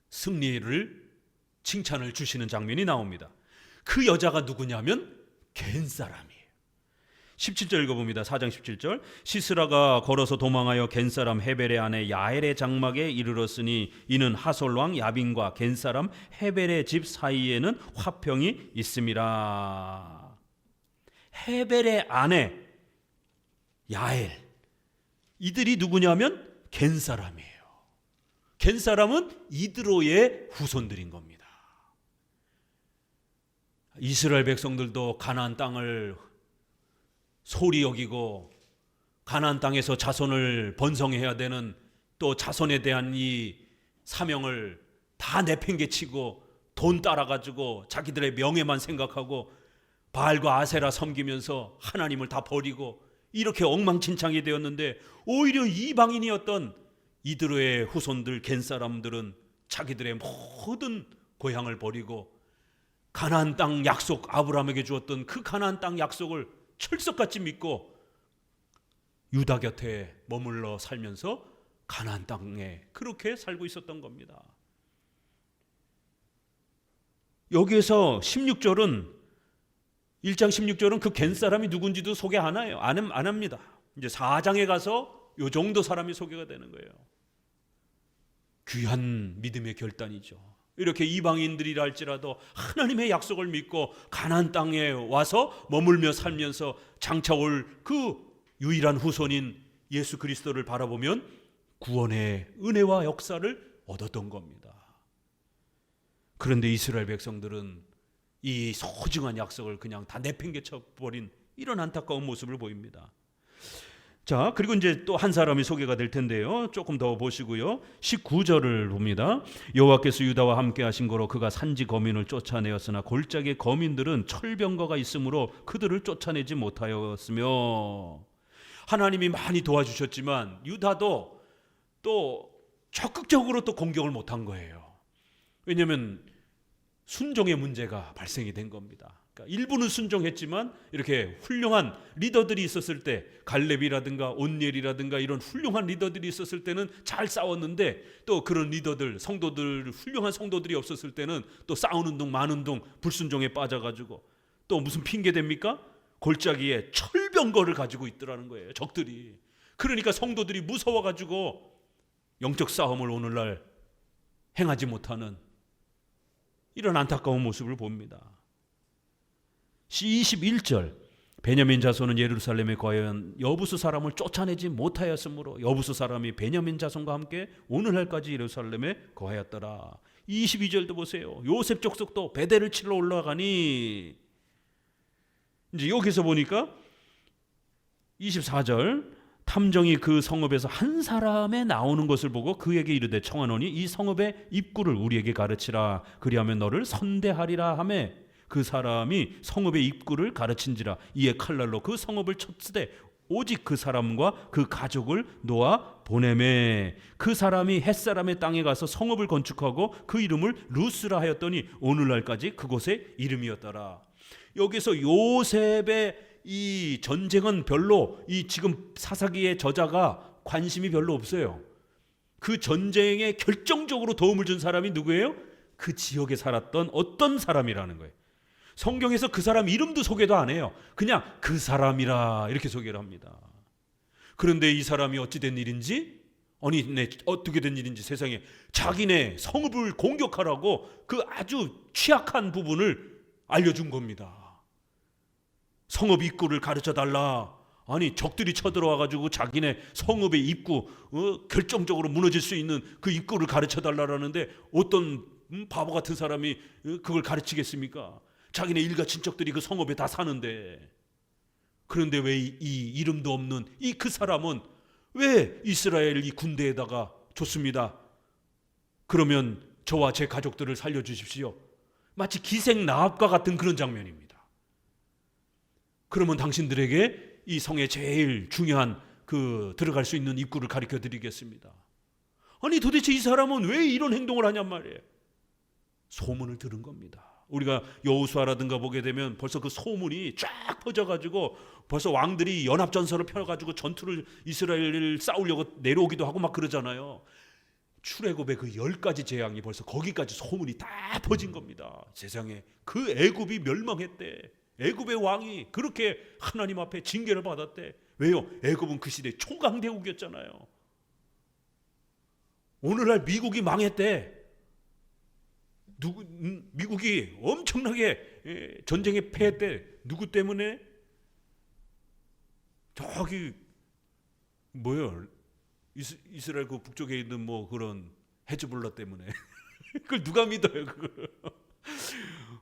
승리를, 칭찬을 주시는 장면이 나옵니다. 그 여자가 누구냐면 겐 사람이에요. 17절 읽어봅니다. 4장 17절. 시스라가 걸어서 도망하여 겐 사람 헤벨의 아내 야엘의 장막에 이르렀으니 이는 하솔 왕 야빈과 겐 사람 헤벨의 집 사이에는 화평이 있음이라. 헤벨의 아내 야엘, 이들이 누구냐면 겐 사람이에요. 겐 사람은 이드로의 후손들인 겁니다. 이스라엘 백성들도 가나안 땅을 소홀히 여기고 가나안 땅에서 자손을 번성해야 되는, 또 자손에 대한 이 사명을 다 내팽개치고 돈 따라가지고 자기들의 명예만 생각하고 바알과 아세라 섬기면서 하나님을 다 버리고 이렇게 엉망진창이 되었는데, 오히려 이방인이었던 이드로의 후손들 겐 사람들은 자기들의 모든 고향을 버리고 가나안 땅 약속, 아브라함에게 주었던 그 가나안 땅 약속을 철석같이 믿고 유다 곁에 머물러 살면서 가나안 땅에 그렇게 살고 있었던 겁니다. 여기에서 16절은 1장 16절은 그 겐 사람이 누군지도 소개 안 해요. 안 합니다. 이제 4장에 가서 요 정도 사람이 소개가 되는 거예요. 귀한 믿음의 결단이죠. 이렇게 이방인들이라 할지라도 하나님의 약속을 믿고 가나안 땅에 와서 머물며 살면서 장차 올 그 유일한 후손인 예수 그리스도를 바라보면 구원의 은혜와 역사를 얻었던 겁니다. 그런데 이스라엘 백성들은 이 소중한 약속을 그냥 다 내팽개쳐 버린 이런 안타까운 모습을 보입니다. 자, 그리고 이제 또 한 사람이 소개가 될 텐데요. 조금 더 보시고요. 19절을 봅니다. 여호와께서 유다와 함께 하신 거로 그가 산지 거민을 쫓아내었으나 골짜기의 거민들은 철병거가 있으므로 그들을 쫓아내지 못하였으며, 하나님이 많이 도와주셨지만 유다도 또 적극적으로 또 공격을 못한 거예요. 왜냐하면 순종의 문제가 발생이 된 겁니다. 그러니까 일부는 순종했지만 이렇게 훌륭한 리더들이 있었을 때, 갈렙이라든가 온니엘이라든가 이런 훌륭한 리더들이 있었을 때는 잘 싸웠는데, 또 그런 리더들, 성도들, 훌륭한 성도들이 없었을 때는 또 싸우는 둥 마는 둥 불순종에 빠져가지고 또 무슨 핑계 됩니까? 골짜기에 철병거를 가지고 있더라는 거예요, 적들이. 그러니까 성도들이 무서워가지고 영적 싸움을 오늘날 행하지 못하는 이런 안타까운 모습을 봅니다. 21절, 베냐민 자손은 예루살렘에 거하여 여부수 사람을 쫓아내지 못하였으므로 여부수 사람이 베냐민 자손과 함께 오늘날까지 예루살렘에 거하였더라. 22절도 보세요. 요셉 족속도 베델을 치러 올라가니, 이제 여기서 보니까 24절, 탐정이 그 성읍에서 한 사람의 나오는 것을 보고 그에게 이르되 청하노니 이 성읍의 입구를 우리에게 가르치라. 그리하면 너를 선대하리라 하매 그 사람이 성읍의 입구를 가르친지라. 이에 칼날로 그 성읍을 쳤으되 오직 그 사람과 그 가족을 놓아 보내매 그 사람이 햇사람의 땅에 가서 성읍을 건축하고 그 이름을 루스라 하였더니 오늘날까지 그곳의 이름이었더라. 여기서 요셉의 이 전쟁은 별로 이 지금 사사기의 저자가 관심이 별로 없어요. 그 전쟁에 결정적으로 도움을 준 사람이 누구예요? 그 지역에 살았던 어떤 사람이라는 거예요. 성경에서 그 사람 이름도 소개도 안 해요. 그냥 그 사람이라 이렇게 소개를 합니다. 그런데 이 사람이 어찌 된 일인지, 어떻게 된 일인지 세상에 자기네 성읍을 공격하라고 그 아주 취약한 부분을 알려준 겁니다. 성읍 입구를 가르쳐달라. 아니, 적들이 쳐들어와가지고 자기네 성읍의 입구, 결정적으로 무너질 수 있는 그 입구를 가르쳐달라라는데 어떤 바보 같은 사람이 그걸 가르치겠습니까? 자기네 일가 친척들이 그 성읍에 다 사는데. 그런데 왜 이 이름도 없는 이 그 사람은 왜 이스라엘 이 군대에다가 줬습니다. 그러면 저와 제 가족들을 살려주십시오. 마치 기생나합과 같은 그런 장면입니다. 그러면 당신들에게 이 성의 제일 중요한 그 들어갈 수 있는 입구를 가르쳐 드리겠습니다. 아니, 도대체 이 사람은 왜 이런 행동을 하냔 말이에요. 소문을 들은 겁니다. 우리가 여호수아라든가 보게 되면 벌써 그 소문이 쫙 퍼져가지고 벌써 왕들이 연합전선을 펴가지고 전투를 이스라엘을 싸우려고 내려오기도 하고 막 그러잖아요. 출애굽의 그 10가지 재앙이 벌써 거기까지 소문이 다 퍼진 겁니다. 세상에 그 애굽이 멸망했대. 애굽의 왕이 그렇게 하나님 앞에 징계를 받았대. 왜요? 애굽은 그 시대 초강대국이었잖아요. 오늘날 미국이 망했대. 미국이 엄청나게 전쟁에 패했대. 누구 때문에? 저기 뭐요? 이스라엘 그 북쪽에 있는 뭐 그런 헤즈볼라 때문에. 그걸 누가 믿어요? 그걸.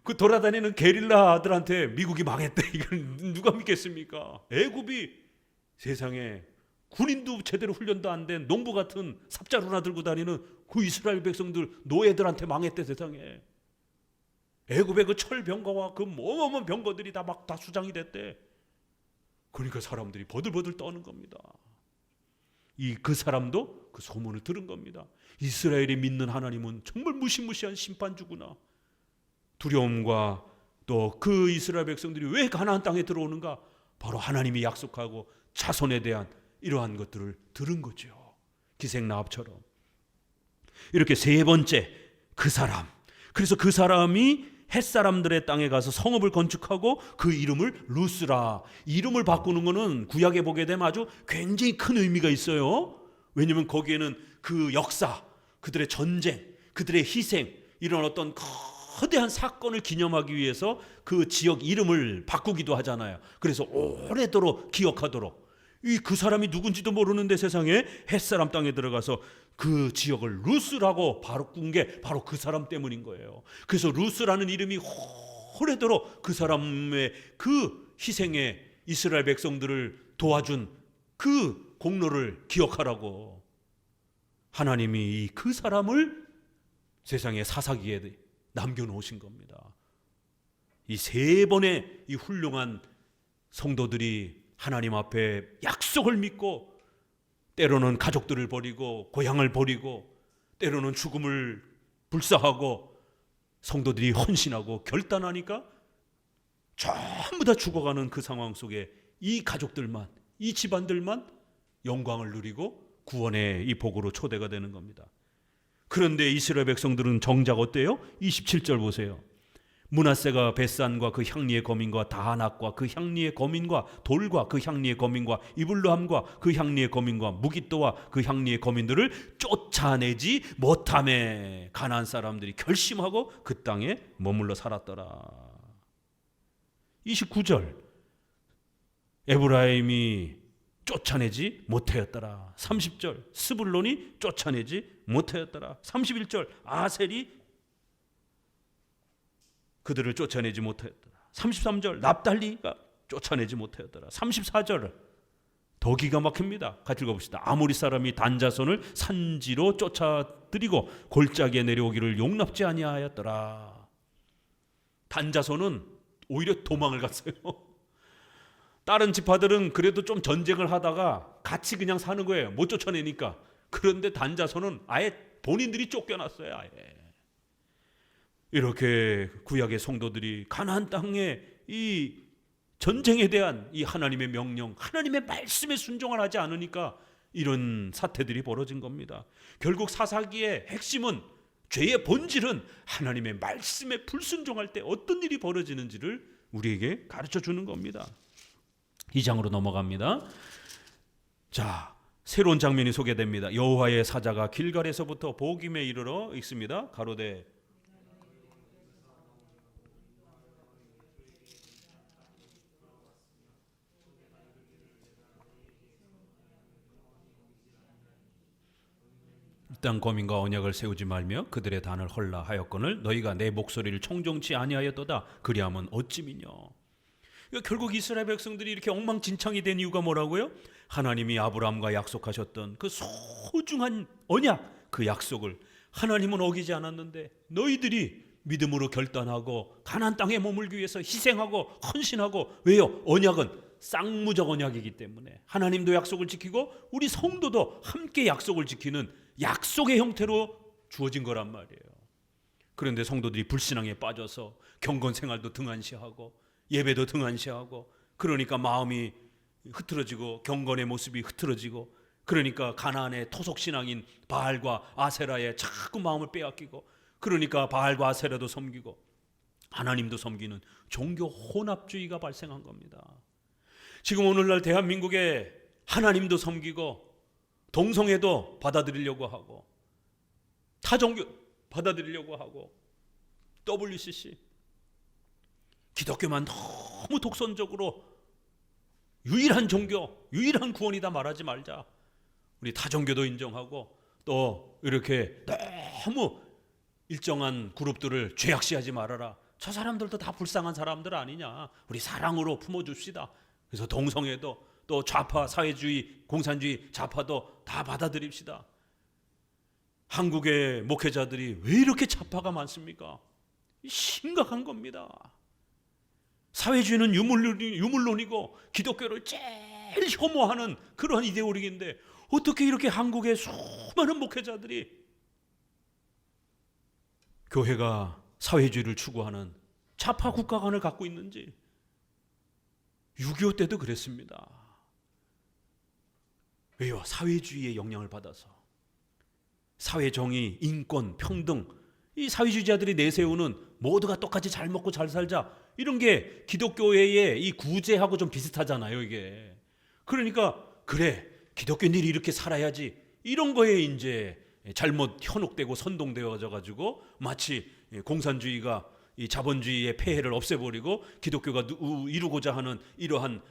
그 돌아다니는 게릴라들한테 미국이 망했대. 이걸 누가 믿겠습니까? 애굽이 세상에 군인도 제대로 훈련도 안 된 농부 같은 삽자루나 들고 다니는 그 이스라엘 백성들 노예들한테 망했대. 세상에 애굽의 그 철병거와 그 어마어마한 병거들이 다 수장이 됐대. 그러니까 사람들이 버들버들 떠는 겁니다. 그 사람도 그 소문을 들은 겁니다. 이스라엘이 믿는 하나님은 정말 무시무시한 심판주구나. 두려움과 또 그 이스라엘 백성들이 왜 가나안 땅에 들어오는가? 바로 하나님이 약속하고 자손에 대한 이러한 것들을 들은 거죠. 기생나합처럼. 이렇게 세 번째, 그 사람. 그래서 그 사람이 햇사람들의 땅에 가서 성읍을 건축하고 그 이름을 루스라. 이름을 바꾸는 것은 구약에 보게 되면 아주 굉장히 큰 의미가 있어요. 왜냐하면 거기에는 그 역사, 그들의 전쟁, 그들의 희생, 이런 어떤 거대한 사건을 기념하기 위해서 그 지역 이름을 바꾸기도 하잖아요. 그래서 오래도록 기억하도록. 그 사람이 누군지도 모르는데 세상에 햇사람 땅에 들어가서 그 지역을 루스라고 바꾼 게 바로 그 사람 때문인 거예요. 그래서 루스라는 이름이 오래도록 그 사람의 그 희생에 이스라엘 백성들을 도와준 그 공로를 기억하라고 하나님이 그 사람을 세상의 사사기에 남겨놓으신 겁니다. 이 세 번의 이 훌륭한 성도들이 하나님 앞에 약속을 믿고 때로는 가족들을 버리고 고향을 버리고 때로는 죽음을 불사하고 성도들이 헌신하고 결단하니까 전부 다 죽어가는 그 상황 속에 이 가족들만, 이 집안들만 영광을 누리고 구원의 이 복으로 초대가 되는 겁니다. 그런데 이스라엘 백성들은 정작 어때요? 27절 보세요. 므낫세가 벳산과 그 향리의 거민과 다하낙과 그 향리의 거민과 돌과 그 향리의 거민과 이블루함과 그 향리의 거민과 무깃도와 그 향리의 거민들을 쫓아내지 못하매 가나안 사람들이 결심하고 그 땅에 머물러 살았더라. 29절 에브라임이 쫓아내지 못하였더라. 30절 스불론이 쫓아내지 못하였더라. 31절 아셀이 그들을 쫓아내지 못하였더라. 33절 납달리가 쫓아내지 못하였더라. 34절 더 기가 막힙니다. 같이 읽어봅시다. 아모리 사람이 단자손을 산지로 쫓아들이고 골짜기에 내려오기를 용납지 아니하였더라. 단자손은 오히려 도망을 갔어요. 다른 지파들은 그래도 좀 전쟁을 하다가 같이 그냥 사는 거예요. 못 쫓아내니까. 그런데 단자손은 아예 본인들이 쫓겨났어요. 아예. 이렇게 구약의 성도들이 가나안 땅의 이 전쟁에 대한 이 하나님의 명령, 하나님의 말씀에 순종을 하지 않으니까 이런 사태들이 벌어진 겁니다. 결국 사사기의 핵심은, 죄의 본질은 하나님의 말씀에 불순종할 때 어떤 일이 벌어지는지를 우리에게 가르쳐 주는 겁니다. 2장으로 넘어갑니다. 자, 새로운 장면이 소개됩니다. 여호와의 사자가 길갈에서부터 보김에 이르러 있습니다. 가로되 이 땅 거민과 언약을 세우지 말며 그들의 단을 헐라 하였거늘 너희가 내 목소리를 청종치 아니하였도다. 그리하면 어찌 미뇨. 결국 이스라엘 백성들이 이렇게 엉망진창이 된 이유가 뭐라고요? 하나님이 아브라함과 약속하셨던 그 소중한 언약, 그 약속을 하나님은 어기지 않았는데 너희들이 믿음으로 결단하고 가나안 땅에 머물기 위해서 희생하고 헌신하고, 왜요? 언약은 쌍무적 언약이기 때문에 하나님도 약속을 지키고 우리 성도도 함께 약속을 지키는 약속의 형태로 주어진 거란 말이에요. 그런데 성도들이 불신앙에 빠져서 경건 생활도 등한시하고 예배도 등한시하고, 그러니까 마음이 흐트러지고 경건의 모습이 흐트러지고, 그러니까 가나안의 토속 신앙인 바알과 아세라에 자꾸 마음을 빼앗기고, 그러니까 바알과 아세라도 섬기고 하나님도 섬기는 종교 혼합주의가 발생한 겁니다. 지금 오늘날 대한민국에 하나님도 섬기고 동성애도 받아들이려고 하고 타종교 받아들이려고 하고 WCC, 기독교만 너무 독선적으로 유일한 종교, 유일한 구원이다 말하지 말자. 우리 타종교도 인정하고 또 이렇게 너무 일정한 그룹들을 죄악시하지 말아라. 저 사람들도 다 불쌍한 사람들 아니냐. 우리 사랑으로 품어줍시다. 그래서 동성애도 또 좌파, 사회주의, 공산주의, 좌파도 다 받아들입시다. 한국의 목회자들이 왜 이렇게 좌파가 많습니까? 심각한 겁니다. 사회주의는 유물론이고 기독교를 제일 혐오하는 그러한 이데올로기인데 어떻게 이렇게 한국의 수많은 목회자들이 교회가 사회주의를 추구하는 좌파 국가관을 갖고 있는지. 6.25 때도 그랬습니다. 왜요? 사회주의의 영향을 받아서. 사회정의, 인권, 평등, 이 사회주의자들이 내세우는 모두가 똑같이 잘 먹고 잘 살자, 이런 게 기독교의 이 구제하고 좀 비슷하잖아요, 이게. 그러니까 그래, 기독교인들이 이렇게 살아야지, 이런 거에 이제 잘못 현혹되고 선동되어져 가지고 마치 공산주의가 이 자본주의의 폐해를 없애버리고 기독교가 이루고자 하는 이러한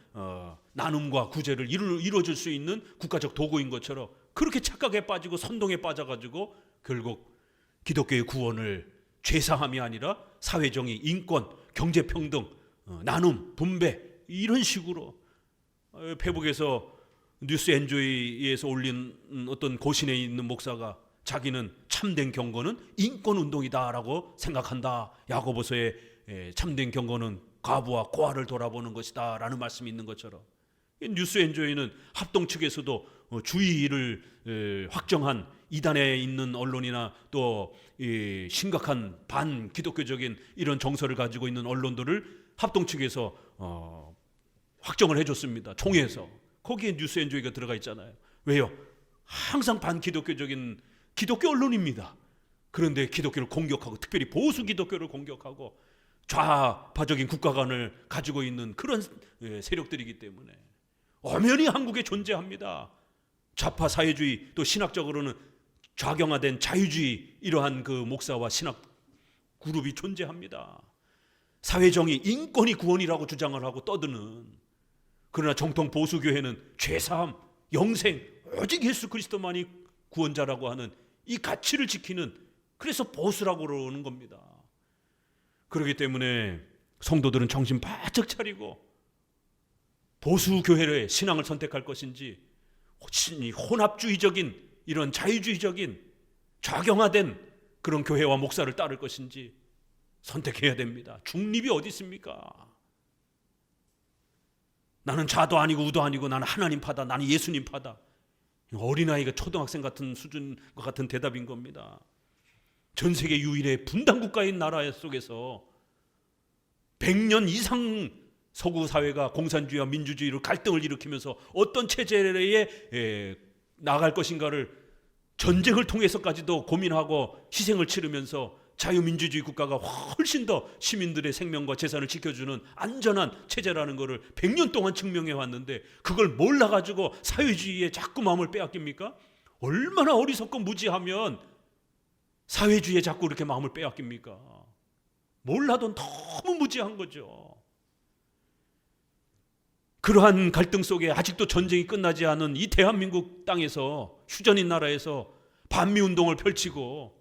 나눔과 구제를 이루어줄 수 있는 국가적 도구인 것처럼 그렇게 착각에 빠지고 선동에 빠져가지고 결국 기독교의 구원을 죄사함이 아니라 사회정의, 인권, 경제평등, 나눔, 분배 이런 식으로 페북에서 뉴스 엔조이에서 올린 어떤 고신에 있는 목사가 자기는 참된 경건은 인권운동이다라고 생각한다. 야고보서의 참된 경건은 과부와 고아를 돌아보는 것이다 라는 말씀이 있는 것처럼 뉴스 엔조이는 합동 측에서도 주의를 확정한 이단에 있는 언론이나 또 심각한 반기독교적인 이런 정서를 가지고 있는 언론들을 합동 측에서 확정을 해줬습니다. 총회에서. 거기에 뉴스 엔조이가 들어가 있잖아요. 왜요? 항상 반기독교적인 기독교 언론입니다. 그런데 기독교를 공격하고 특별히 보수 기독교를 공격하고 좌파적인 국가관을 가지고 있는 그런 세력들이기 때문에 엄연히 한국에 존재합니다. 좌파 사회주의 또 신학적으로는 좌경화된 자유주의 이러한 그 목사와 신학 그룹이 존재합니다. 사회정의, 인권이 구원이라고 주장을 하고 떠드는 그러나 정통 보수교회는 죄사함, 영생, 오직 예수 그리스도만이 구원자라고 하는 이 가치를 지키는 그래서 보수라고 그러는 겁니다. 그렇기 때문에 성도들은 정신 바짝 차리고 보수교회의 신앙을 선택할 것인지 혼합주의적인 이런 자유주의적인 좌경화된 그런 교회와 목사를 따를 것인지 선택해야 됩니다. 중립이 어디 있습니까? 나는 좌도 아니고 우도 아니고 나는 하나님 파다. 나는 예수님 파다. 어린아이가 초등학생 같은 수준과 같은 대답인 겁니다. 전 세계 유일의 분단국가인 나라 속에서 100년 이상 서구 사회가 공산주의와 민주주의로 갈등을 일으키면서 어떤 체제에 나갈 것인가를 전쟁을 통해서까지도 고민하고 희생을 치르면서 자유민주주의 국가가 훨씬 더 시민들의 생명과 재산을 지켜주는 안전한 체제라는 것을 100년 동안 증명해 왔는데 그걸 몰라가지고 사회주의에 자꾸 마음을 빼앗깁니까? 얼마나 어리석고 무지하면 사회주의에 자꾸 이렇게 마음을 빼앗깁니까? 몰라도 너무 무지한 거죠. 그러한 갈등 속에 아직도 전쟁이 끝나지 않은 이 대한민국 땅에서 휴전인 나라에서 반미운동을 펼치고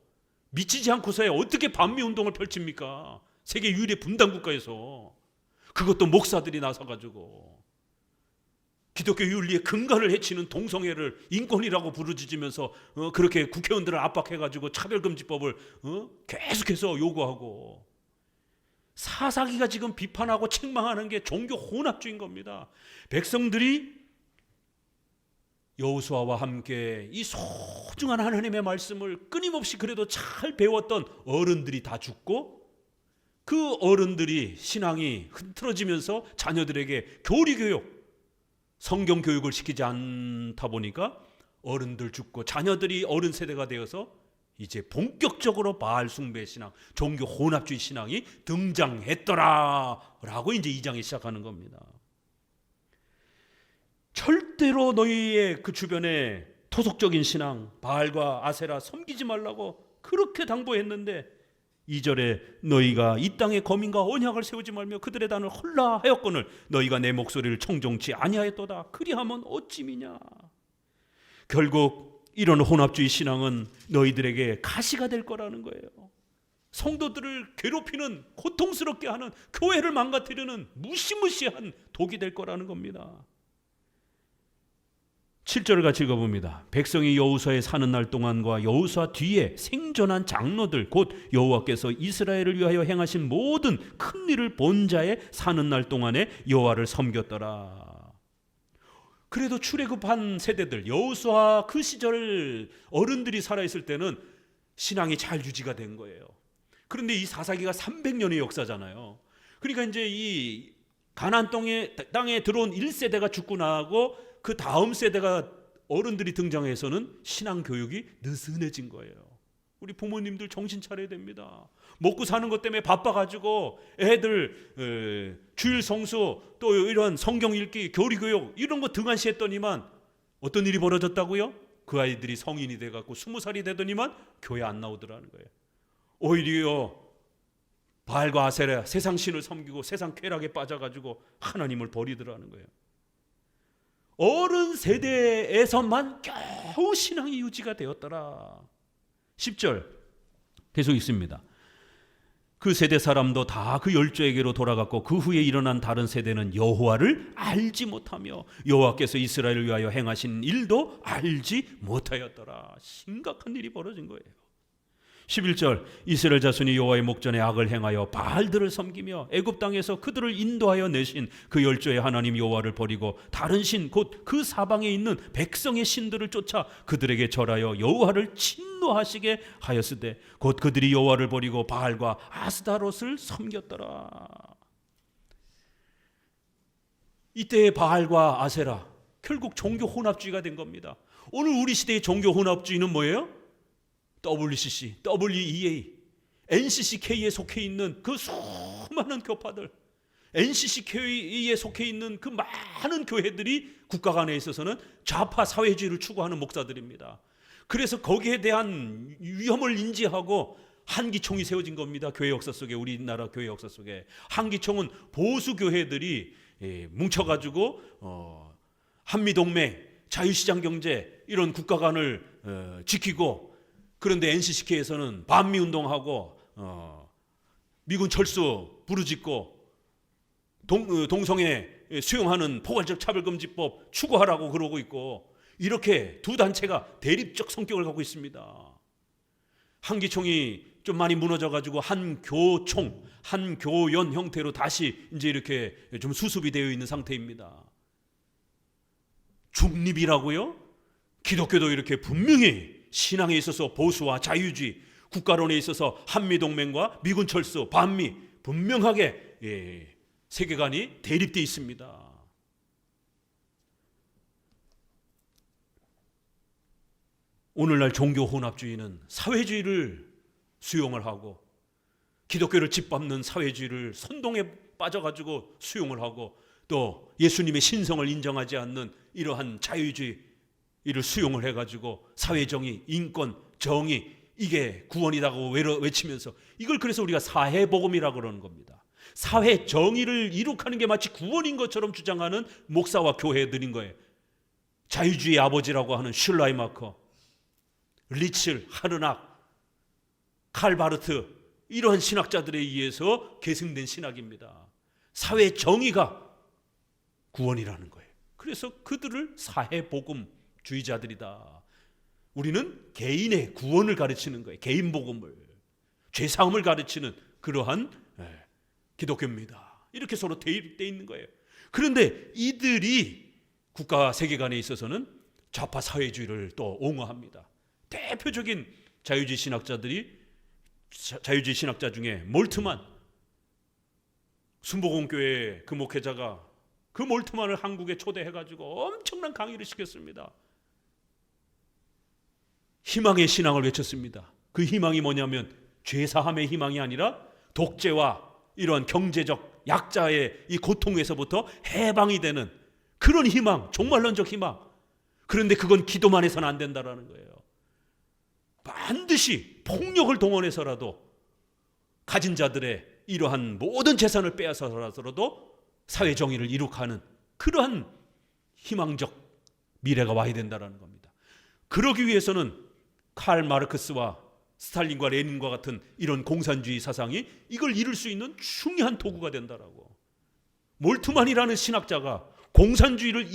미치지 않고서야 어떻게 반미운동을 펼칩니까? 세계 유일의 분단국가에서 그것도 목사들이 나서가지고 기독교 윤리의 근간을 해치는 동성애를 인권이라고 부르짖으면서 그렇게 국회의원들을 압박해가지고 차별금지법을 계속해서 요구하고 사사기가 지금 비판하고 책망하는 게 종교 혼합주의인 겁니다. 백성들이 여호수아와 함께 이 소중한 하나님의 말씀을 끊임없이 그래도 잘 배웠던 어른들이 다 죽고 그 어른들이 신앙이 흐트러지면서 자녀들에게 교리교육, 성경교육을 시키지 않다 보니까 어른들 죽고 자녀들이 어른 세대가 되어서 이제 본격적으로 바알 숭배 신앙, 종교 혼합주의 신앙이 등장했더라라고 이제 2장이 시작하는 겁니다. 절대로 너희의 그 주변에 토속적인 신앙, 바알과 아세라 섬기지 말라고 그렇게 당부했는데 2절에 너희가 이 땅에 거민과 언약을 세우지 말며 그들의 단을 헐라 하였거늘 너희가 내 목소리를 청종치 아니하였도다. 그리하면 어찌미냐. 결국 이런 혼합주의 신앙은 너희들에게 가시가 될 거라는 거예요. 성도들을 괴롭히는, 고통스럽게 하는, 교회를 망가뜨리는 무시무시한 독이 될 거라는 겁니다. 7절을 같이 읽어봅니다. 백성이 여호수아에 사는 날 동안과 여호수아 뒤에 생존한 장로들 곧 여호와께서 이스라엘을 위하여 행하신 모든 큰 일을 본 자의 사는 날 동안에 여호와를 섬겼더라. 그래도 출애굽한 세대들, 여호수아 그 시절 어른들이 살아있을 때는 신앙이 잘 유지가 된 거예요. 그런데 이 사사기가 300년의 역사잖아요. 그러니까 이제 이 가나안 땅에 들어온 1세대가 죽고 나고 그 다음 세대가 어른들이 등장해서는 신앙 교육이 느슨해진 거예요. 우리 부모님들 정신 차려야 됩니다. 먹고 사는 것 때문에 바빠가지고 애들 주일 성수 또 이런 성경 읽기, 교리 교육 이런 거 등한시했더니만 어떤 일이 벌어졌다고요? 그 아이들이 성인이 돼갖고 20살이 되더니만 교회 안 나오더라는 거예요. 오히려 바알과 아세라 세상 신을 섬기고 세상 쾌락에 빠져가지고 하나님을 버리더라는 거예요. 어른 세대에서만 겨우 신앙이 유지가 되었더라. 10절 계속 있습니다. 그 세대 사람도 다 그 열조에게로 돌아갔고 그 후에 일어난 다른 세대는 여호와를 알지 못하며 여호와께서 이스라엘을 위하여 행하신 일도 알지 못하였더라. 심각한 일이 벌어진 거예요. 11절 이스라엘 자손이 여호와의 목전에 악을 행하여 바알들을 섬기며 애굽 땅에서 그들을 인도하여 내신 그 열조의 하나님 여호와를 버리고 다른 신 곧 그 사방에 있는 백성의 신들을 쫓아 그들에게 절하여 여호와를 진노하시게 하였으되 곧 그들이 여호와를 버리고 바알과 아스타롯을 섬겼더라. 이때의 바알과 아세라 결국 종교 혼합주의가 된 겁니다. 오늘 우리 시대의 종교 혼합주의는 뭐예요? WCC, WEA, NCCK에 속해 있는 그 수많은 교파들, NCCK에 속해 있는 그 많은 교회들이 국가 간에 있어서는 좌파 사회주의를 추구하는 목사들입니다. 그래서 거기에 대한 위험을 인지하고 한기총이 세워진 겁니다. 교회 역사 속에, 우리나라 교회 역사 속에 한기총은 보수 교회들이 뭉쳐가지고 한미동맹, 자유시장 경제 이런 국가 간을 지키고, 그런데 NCCK에서는 반미운동하고 미군 철수 부르짖고 동성애 수용하는 포괄적 차별금지법 추구하라고 그러고 있고, 이렇게 두 단체가 대립적 성격을 갖고 있습니다. 한기총이 좀 많이 무너져가지고 한교총, 한교연 형태로 다시 이제 이렇게 좀 수습이 되어 있는 상태입니다. 중립이라고요? 기독교도 이렇게 분명히 신앙에 있어서 보수와 자유주의, 국가론에 있어서 한미동맹과 미군 철수, 반미 분명하게 세계관이 대립되어 있습니다. 오늘날 종교 혼합주의는 사회주의를 수용을 하고 기독교를 짓밟는 사회주의를 선동에 빠져가지고 수용을 하고 또 예수님의 신성을 인정하지 않는 이러한 자유주의 이를 수용을 해가지고 사회정의, 인권, 정의 이게 구원이라고 외치면서 이걸 그래서 우리가 사회복음이라고 그러는 겁니다. 사회정의를 이룩하는 게 마치 구원인 것처럼 주장하는 목사와 교회들인 거예요. 자유주의 아버지라고 하는 슐라이마커, 리츠, 하르낙, 칼바르트 이러한 신학자들에 의해서 계승된 신학입니다. 사회정의가 구원이라는 거예요. 그래서 그들을 사회복음 주의자들이다. 우리는 개인의 구원을 가르치는 거예요. 개인 복음을, 죄사함을 가르치는 그러한 기독교입니다. 이렇게 서로 대립되어 있는 거예요. 그런데 이들이 국가 세계관에 있어서는 좌파 사회주의를 또 옹호합니다. 대표적인 자유주의 신학자 중에 몰트만, 순복음교회 그 목회자가 그 몰트만을 한국에 초대해가지고 엄청난 강의를 시켰습니다. 희망의 신앙을 외쳤습니다. 그 희망이 뭐냐면 죄사함의 희망이 아니라 독재와 이러한 경제적 약자의 이 고통에서부터 해방이 되는 그런 희망, 종말론적 희망. 그런데 그건 기도만 해서는 안 된다라는 거예요. 반드시 폭력을 동원해서라도 가진 자들의 이러한 모든 재산을 빼앗아서라도 사회정의를 이룩하는 그러한 희망적 미래가 와야 된다는 겁니다. 그러기 위해서는 칼 마르크스와 스탈린과 레닌과 같은 이런 공산주의 사상이 이걸 이룰 수 있는 중요한 도구가 된다라고. 몰트만이라는 신학자가 공산주의를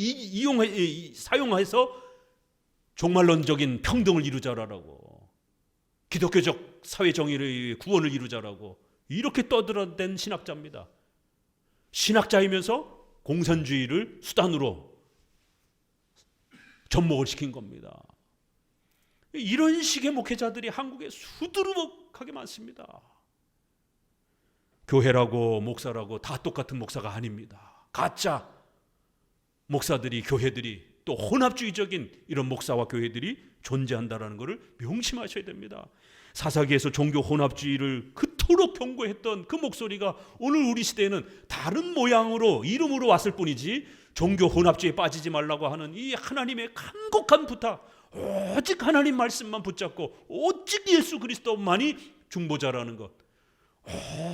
사용해서 종말론적인 평등을 이루자라고, 기독교적 사회정의의 구원을 이루자라고 이렇게 떠들어댄 신학자입니다. 신학자이면서 공산주의를 수단으로 접목을 시킨 겁니다. 이런 식의 목회자들이 한국에 수두룩하게 많습니다. 교회라고 목사라고 다 똑같은 목사가 아닙니다. 가짜 목사들이, 교회들이, 또 혼합주의적인 이런 목사와 교회들이 존재한다는 것을 명심하셔야 됩니다. 사사기에서 종교 혼합주의를 그토록 경고했던 그 목소리가 오늘 우리 시대에는 다른 모양으로, 이름으로 왔을 뿐이지 종교 혼합주의에 빠지지 말라고 하는 이 하나님의 간곡한 부탁, 오직 하나님 말씀만 붙잡고 오직 예수 그리스도만이 중보자라는 것,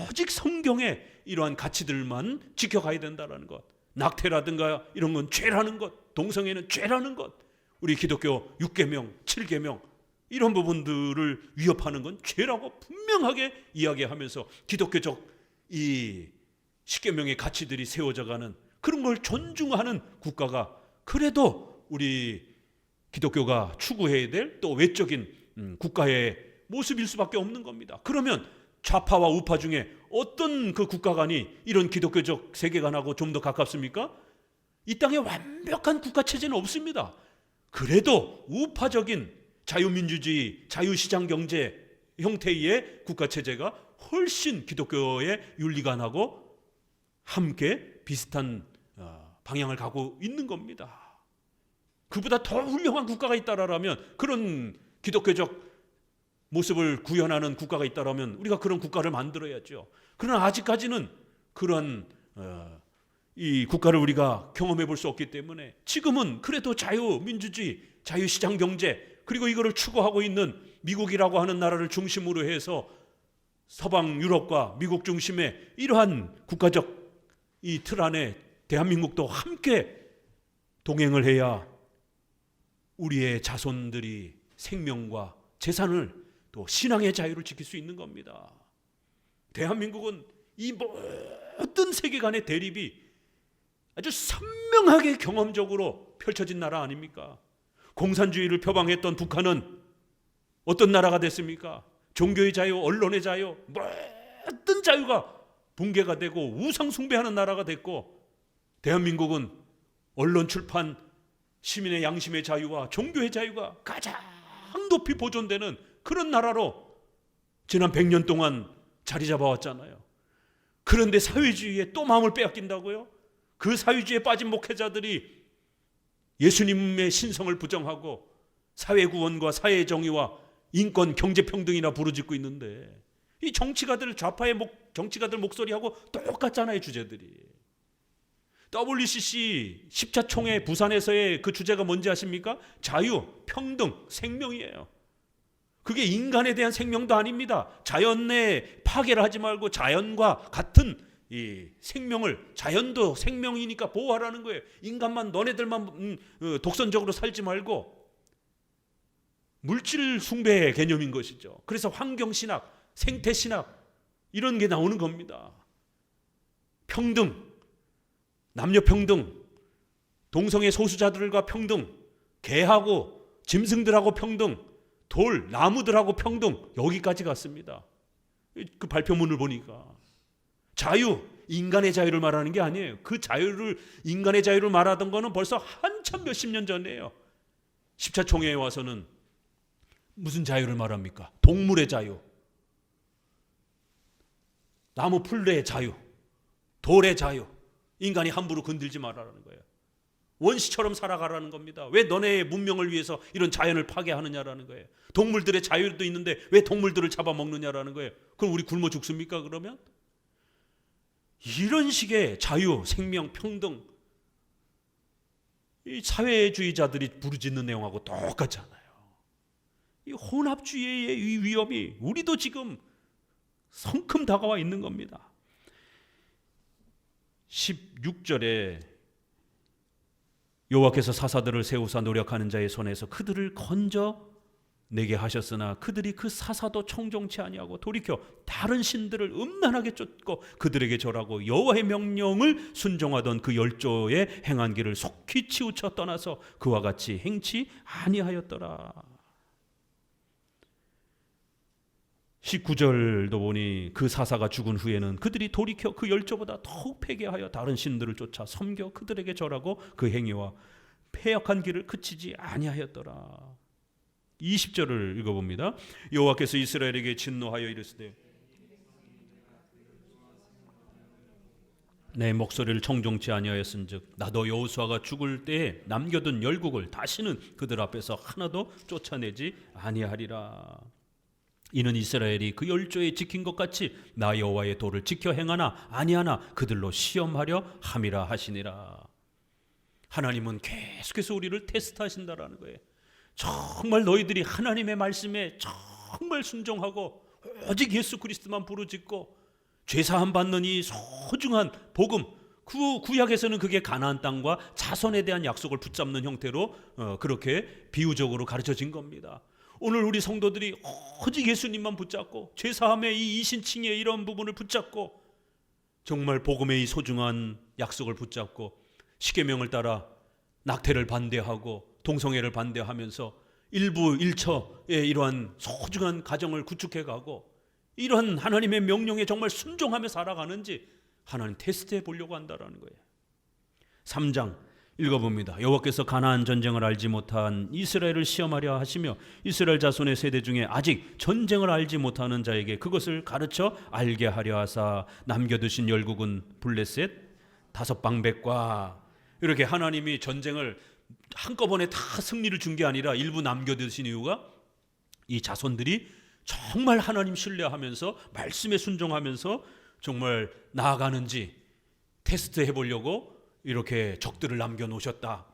오직 성경의 이러한 가치들만 지켜가야 된다는 것. 낙태라든가 이런 건 죄라는 것, 동성애는 죄라는 것, 우리 기독교 6계명, 7계명 이런 부분들을 위협하는 건 죄라고 분명하게 이야기하면서 기독교적 이 10계명의 가치들이 세워져가는 그런 걸 존중하는 국가가 그래도 우리 기독교가 추구해야 될 또 외적인 국가의 모습일 수밖에 없는 겁니다. 그러면 좌파와 우파 중에 어떤 그 국가관이 이런 기독교적 세계관하고 좀 더 가깝습니까? 이 땅에 완벽한 국가체제는 없습니다. 그래도 우파적인 자유민주주의, 자유시장경제 형태의 국가체제가 훨씬 기독교의 윤리관하고 함께 비슷한 방향을 가고 있는 겁니다. 그보다 더 훌륭한 국가가 있다라면, 그런 기독교적 모습을 구현하는 국가가 있다라면 우리가 그런 국가를 만들어야죠. 그러나 아직까지는 그런 이 국가를 우리가 경험해 볼 수 없기 때문에 지금은 그래도 자유민주주의, 자유시장경제, 그리고 이거를 추구하고 있는 미국이라고 하는 나라를 중심으로 해서 서방 유럽과 미국 중심의 이러한 국가적 이 틀 안에 대한민국도 함께 동행을 해야 우리의 자손들이 생명과 재산을 또 신앙의 자유를 지킬 수 있는 겁니다. 대한민국은 이 모든 세계관의 대립이 아주 선명하게 경험적으로 펼쳐진 나라 아닙니까? 공산주의를 표방했던 북한은 어떤 나라가 됐습니까? 종교의 자유, 언론의 자유, 모든 자유가 붕괴가 되고 우상 숭배하는 나라가 됐고, 대한민국은 언론, 출판, 시민의 양심의 자유와 종교의 자유가 가장 높이 보존되는 그런 나라로 지난 100년 동안 자리 잡아왔잖아요. 그런데 사회주의에 또 마음을 빼앗긴다고요? 그 사회주의에 빠진 목회자들이 예수님의 신성을 부정하고 사회구원과 사회정의와 인권, 경제평등이나 부르짖고 있는데, 이 정치가들, 좌파의 정치가들 목소리하고 똑같잖아요, 주제들이. WCC 10차 총회 부산에서의 그 주제가 뭔지 아십니까? 자유, 평등, 생명이에요. 그게 인간에 대한 생명도 아닙니다. 자연의 파괴를 하지 말고 자연과 같은 이 생명을, 자연도 생명이니까 보호하라는 거예요. 인간만, 너네들만 독선적으로 살지 말고, 물질 숭배의 개념인 것이죠. 그래서 환경신학, 생태신학 이런 게 나오는 겁니다. 평등, 남녀평등, 동성애 소수자들과 평등, 개하고 짐승들하고 평등, 돌, 나무들하고 평등, 여기까지 갔습니다. 그 발표문을 보니까 자유, 인간의 자유를 말하는 게 아니에요. 그 자유를, 인간의 자유를 말하던 거는 벌써 한참 몇십 년 전이에요. 10차 총회에 와서는 무슨 자유를 말합니까? 동물의 자유, 나무 풀의 자유, 돌의 자유, 인간이 함부로 건들지 말라는 거예요. 원시처럼 살아가라는 겁니다. 왜 너네의 문명을 위해서 이런 자연을 파괴하느냐라는 거예요. 동물들의 자유도 있는데 왜 동물들을 잡아먹느냐라는 거예요. 그럼 우리 굶어 죽습니까 그러면? 이런 식의 자유, 생명, 평등, 이 사회주의자들이 부르짖는 내용하고 똑같잖아요. 이 혼합주의의 이 위험이 우리도 지금 성큼 다가와 있는 겁니다. 16절에 여호와께서 사사들을 세우사 노력하는 자의 손에서 그들을 건져 내게 하셨으나 그들이 그 사사도 청종치 아니하고 돌이켜 다른 신들을 음란하게 쫓고 그들에게 절하고 여호와의 명령을 순종하던 그 열조의 행한 길을 속히 치우쳐 떠나서 그와 같이 행치 아니하였더라. 19절도 보니 그 사사가 죽은 후에는 그들이 돌이켜 그 열조보다 더욱 패괴하여 다른 신들을 쫓아 섬겨 그들에게 절하고 그 행위와 패역한 길을 그치지 아니하였더라. 20절을 읽어봅니다. 여호와께서 이스라엘에게 진노하여 이르시되 내 목소리를 청종치 아니하였은즉 나도 여호수아가 죽을 때에 남겨둔 열국을 다시는 그들 앞에서 하나도 쫓아내지 아니하리라. 이는 이스라엘이 그 열조에 지킨 것 같이 나 여호와의 도를 지켜 행하나 아니하나 그들로 시험하려 함이라 하시니라. 하나님은 계속해서 우리를 테스트하신다라는 거예요. 정말 너희들이 하나님의 말씀에 정말 순종하고 오직 예수 그리스도만 부르짖고 죄사함 받는 이 소중한 복음, 구약에서는 그게 가나안 땅과 자손에 대한 약속을 붙잡는 형태로 그렇게 비유적으로 가르쳐진 겁니다. 오늘 우리 성도들이 오직 예수님만 붙잡고 죄사함의 이 이신칭의 이런 부분을 붙잡고 정말 복음의 이 소중한 약속을 붙잡고 십계명을 따라 낙태를 반대하고 동성애를 반대하면서 일부 일처의 이러한 소중한 가정을 구축해가고 이러한 하나님의 명령에 정말 순종하며 살아가는지 하나님 테스트해 보려고 한다라는 거예요. 3장 읽어봅니다. 여호와께서 가나안 전쟁을 알지 못한 이스라엘을 시험하려 하시며 이스라엘 자손의 세대 중에 아직 전쟁을 알지 못하는 자에게 그것을 가르쳐 알게 하려 하사 남겨두신 열국은 블레셋 5방백과 이렇게 하나님이 전쟁을 한꺼번에 다 승리를 준 게 아니라 일부 남겨두신 이유가 이 자손들이 정말 하나님 신뢰하면서 말씀에 순종하면서 정말 나아가는지 테스트해 보려고 이렇게 적들을 남겨놓으셨다.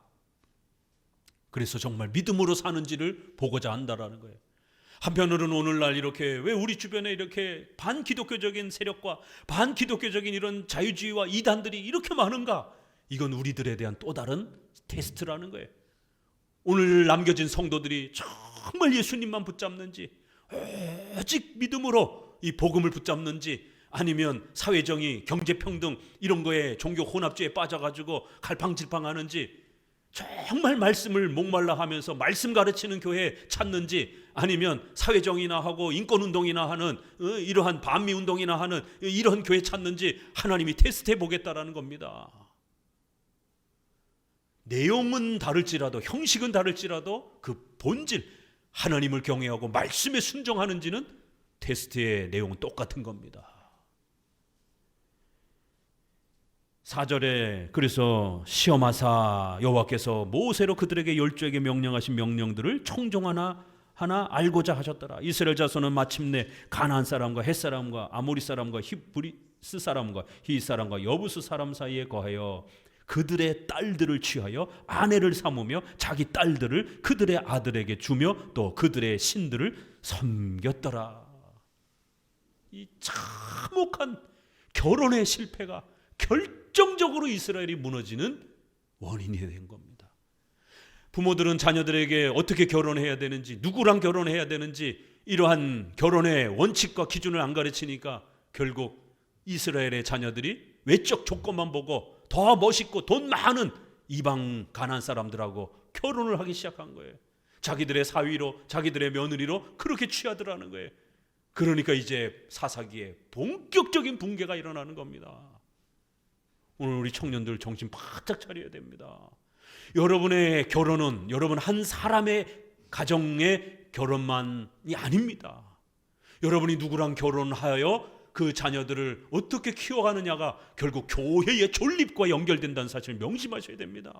그래서 정말 믿음으로 사는지를 보고자 한다라는 거예요. 한편으로는 오늘날 이렇게 왜 우리 주변에 이렇게 반기독교적인 세력과 반기독교적인 이런 자유주의와 이단들이 이렇게 많은가? 이건 우리들에 대한 또 다른 테스트라는 거예요. 오늘 남겨진 성도들이 정말 예수님만 붙잡는지 오직 믿음으로 이 복음을 붙잡는지 아니면 사회정의, 경제평등 이런 거에 종교 혼합주의에 빠져가지고 갈팡질팡하는지 정말 말씀을 목말라 하면서 말씀 가르치는 교회 찾는지 아니면 사회정의나 하고 인권운동이나 하는 이러한 반미운동이나 하는 이런 교회 찾는지 하나님이 테스트해 보겠다라는 겁니다. 내용은 다를지라도 형식은 다를지라도 그 본질 하나님을 경외하고 말씀에 순종하는지는 테스트의 내용은 똑같은 겁니다. 4절에 그래서 시험하사 여호와께서 모세로 그들에게 열조에게 명령하신 명령들을 청종하나 알고자 하셨더라. 이스라엘 자손은 마침내 가나안 사람과 헷 사람과 아모리 사람과 히브리스 사람과 히 사람과 여부스 사람 사이에 거하여 그들의 딸들을 취하여 아내를 삼으며 자기 딸들을 그들의 아들에게 주며 또 그들의 신들을 섬겼더라. 이 참혹한 결혼의 실패가 결정적으로 이스라엘이 무너지는 원인이 된 겁니다. 부모들은 자녀들에게 어떻게 결혼해야 되는지, 누구랑 결혼해야 되는지 이러한 결혼의 원칙과 기준을 안 가르치니까 결국 이스라엘의 자녀들이 외적 조건만 보고 더 멋있고 돈 많은 이방 가나안 사람들하고 결혼을 하기 시작한 거예요. 자기들의 사위로, 자기들의 며느리로 그렇게 취하더라는 거예요. 그러니까 이제 사사기에 본격적인 붕괴가 일어나는 겁니다. 오늘 우리 청년들 정신 바짝 차려야 됩니다. 여러분의 결혼은 여러분 한 사람의 가정의 결혼만이 아닙니다. 여러분이 누구랑 결혼하여 그 자녀들을 어떻게 키워가느냐가 결국 교회의 존립과 연결된다는 사실을 명심하셔야 됩니다.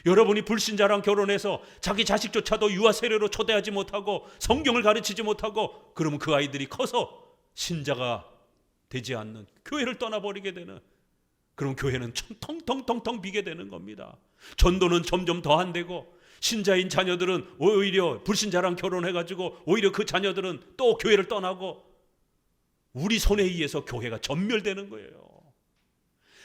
여러분이 불신자랑 결혼해서 자기 자식조차도 유아 세례로 초대하지 못하고 성경을 가르치지 못하고 그러면 그 아이들이 커서 신자가 되지 않는 교회를 떠나버리게 되는 그럼 교회는 텅텅텅텅 비게 되는 겁니다. 전도는 점점 더 안 되고 신자인 자녀들은 오히려 불신자랑 결혼해가지고 오히려 그 자녀들은 또 교회를 떠나고 우리 손에 의해서 교회가 전멸되는 거예요.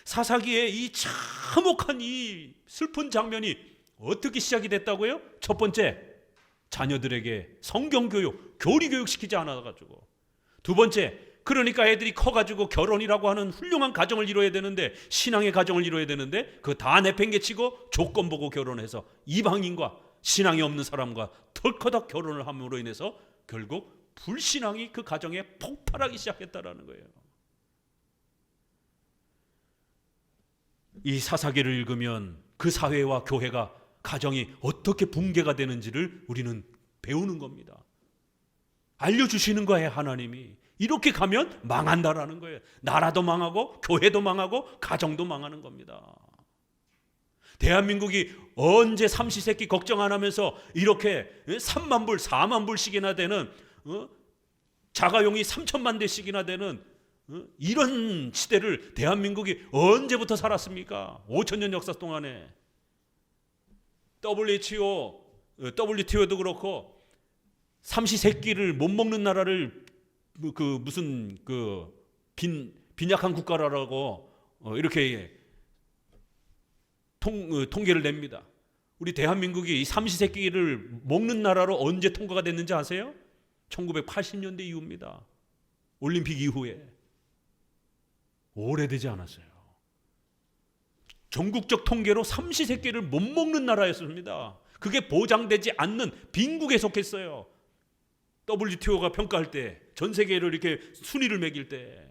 사사기의 이 참혹한 이 슬픈 장면이 어떻게 시작이 됐다고요? 첫 번째, 자녀들에게 성경교육, 교리교육 시키지 않아가지고. 두 번째, 그러니까 애들이 커가지고 결혼이라고 하는 훌륭한 가정을 이루어야 되는데 신앙의 가정을 이루어야 되는데 그거 다 내팽개치고 조건 보고 결혼해서 이방인과 신앙이 없는 사람과 덜커덕 결혼을 함으로 인해서 결국 불신앙이 그 가정에 폭발하기 시작했다라는 거예요. 이 사사기를 읽으면 그 사회와 교회가 가정이 어떻게 붕괴가 되는지를 우리는 배우는 겁니다. 알려주시는 거예요. 하나님이. 이렇게 가면 망한다라는 거예요. 나라도 망하고 교회도 망하고 가정도 망하는 겁니다. 대한민국이 언제 삼시세끼 걱정 안 하면서 이렇게 3만 불, 4만 불씩이나 되는 자가용이 3천만 대씩이나 되는 이런 시대를 대한민국이 언제부터 살았습니까? 5천 년 역사 동안에 WTO도 빈약한 국가라고 이렇게 통계를 냅니다. 우리 대한민국이 이 삼시세끼를 먹는 나라로 언제 통과가 됐는지 아세요? 1980년대 이후입니다. 올림픽 이후에. 오래되지 않았어요. 전국적 통계로 삼시세끼를 못 먹는 나라였습니다. 그게 보장되지 않는 빈국에 속했어요. WTO가 평가할 때, 전 세계를 이렇게 순위를 매길 때.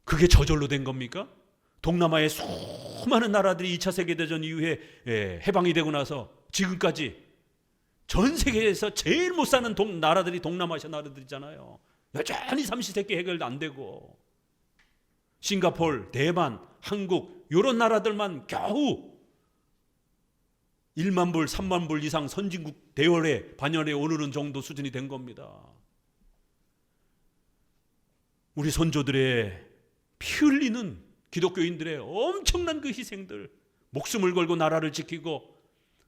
그게 저절로 된 겁니까? 동남아의 수많은 나라들이 2차 세계대전 이후에 해방이 되고 나서 지금까지 전 세계에서 제일 못 사는 나라들이 동남아시아 나라들이잖아요. 여전히 삼시세끼 해결도 안 되고, 싱가포르, 대만, 한국 이런 나라들만 겨우 1만 불, 3만 불 이상 선진국 대열에 반열에 오르는 정도 수준이 된 겁니다. 우리 선조들의 피 흘리는 기독교인들의 엄청난 그 희생들, 목숨을 걸고 나라를 지키고,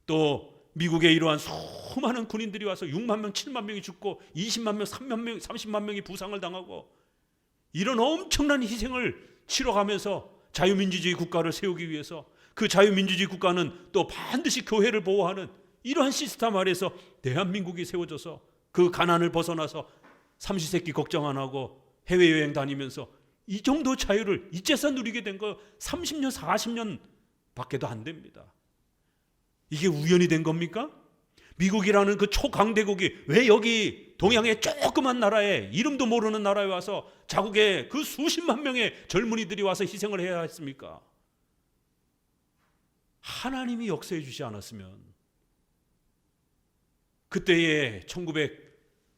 또 미국에 이러한 수많은 군인들이 와서 6만 명, 7만 명이 죽고 20만 명, 30만 명이 부상을 당하고, 이런 엄청난 희생을 치러가면서 자유민주주의 국가를 세우기 위해서, 그 자유민주주의 국가는 또 반드시 교회를 보호하는 이러한 시스템 아래서 대한민국이 세워져서 그 가난을 벗어나서 삼시세끼 걱정 안 하고 해외여행 다니면서 이 정도 자유를 이제서 누리게 된 거 30년, 40년 밖에도 안 됩니다. 이게 우연이 된 겁니까? 미국이라는 그 초강대국이 왜 여기 동양의 조그만 나라에, 이름도 모르는 나라에 와서 자국의 그 수십만 명의 젊은이들이 와서 희생을 해야 했습니까? 하나님이 역사해 주지 않았으면 그때의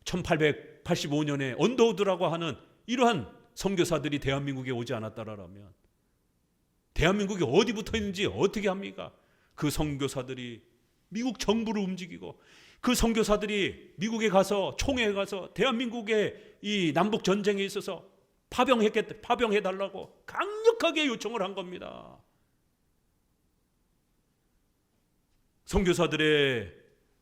1885년에 언더우드라고 하는 이러한 선교사들이 대한민국에 오지 않았다라면 대한민국이 어디 붙어 있는지 어떻게 합니까? 그 선교사들이 미국 정부를 움직이고, 그 선교사들이 미국에 가서 총회에 가서 대한민국의 이 남북 전쟁에 있어서 파병해달라고 강력하게 요청을 한 겁니다. 선교사들의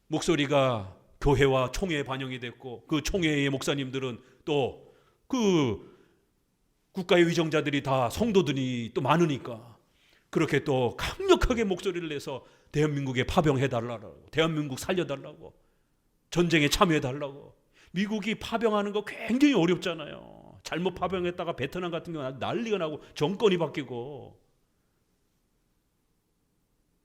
목소리가 교회와 총회에 반영이 됐고, 그 총회의 목사님들은 또 그 국가의 위정자들이 다 성도들이 또 많으니까 그렇게 또 강력하게 목소리를 내서 대한민국에 파병해달라고, 대한민국 살려달라고, 전쟁에 참여해달라고. 미국이 파병하는 거 굉장히 어렵잖아요. 잘못 파병했다가 베트남 같은 경우는 난리가 나고 정권이 바뀌고.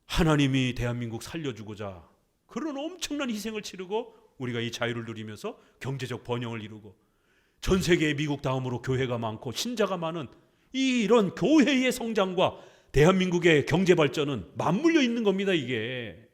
하나님이 대한민국 살려주고자 그런 엄청난 희생을 치르고 우리가 이 자유를 누리면서 경제적 번영을 이루고, 전 세계에 미국 다음으로 교회가 많고 신자가 많은 이런 교회의 성장과 대한민국의 경제 발전은 맞물려 있는 겁니다, 이게.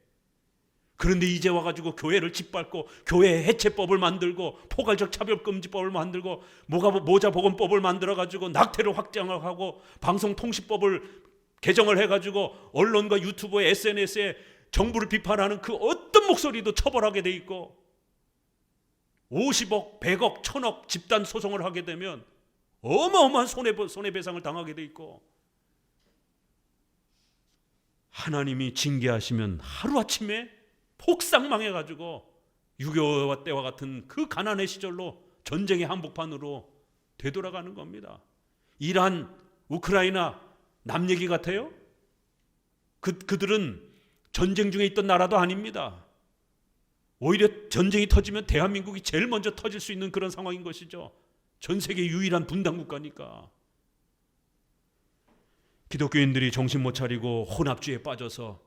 그런데 이제 와가지고 교회를 짓밟고 교회 해체법을 만들고 포괄적 차별금지법을 만들고 모자보건법을 만들어가지고 낙태를 확장하고 방송통신법을 개정을 해가지고 언론과 유튜브에 SNS에 정부를 비판하는 그 어떤 목소리도 처벌하게 돼 있고, 50억, 100억, 1000억 집단 소송을 하게 되면 어마어마한 손해배상을 당하게 돼 있고, 하나님이 징계하시면 하루아침에 폭삭 망해가지고 6.25 때와 같은 그 가난의 시절로 전쟁의 한복판으로 되돌아가는 겁니다. 이란, 우크라이나 남 얘기 같아요? 그들은 전쟁 중에 있던 나라도 아닙니다. 오히려 전쟁이 터지면 대한민국이 제일 먼저 터질 수 있는 그런 상황인 것이죠. 전 세계 유일한 분단 국가니까. 기독교인들이 정신 못 차리고 혼합주의에 빠져서,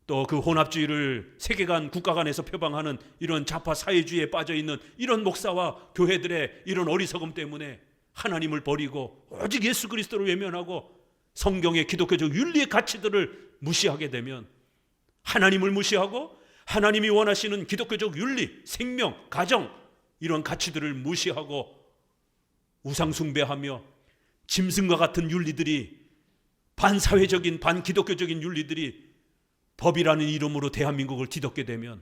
또 그 혼합주의를 세계관 국가 간에서 표방하는 이런 좌파 사회주의에 빠져있는 이런 목사와 교회들의 이런 어리석음 때문에 하나님을 버리고 오직 예수 그리스도를 외면하고 성경의 기독교적 윤리의 가치들을 무시하게 되면, 하나님을 무시하고 하나님이 원하시는 기독교적 윤리, 생명, 가정 이런 가치들을 무시하고 우상 숭배하며 짐승과 같은 윤리들이, 반사회적인 반기독교적인 윤리들이 법이라는 이름으로 대한민국을 뒤덮게 되면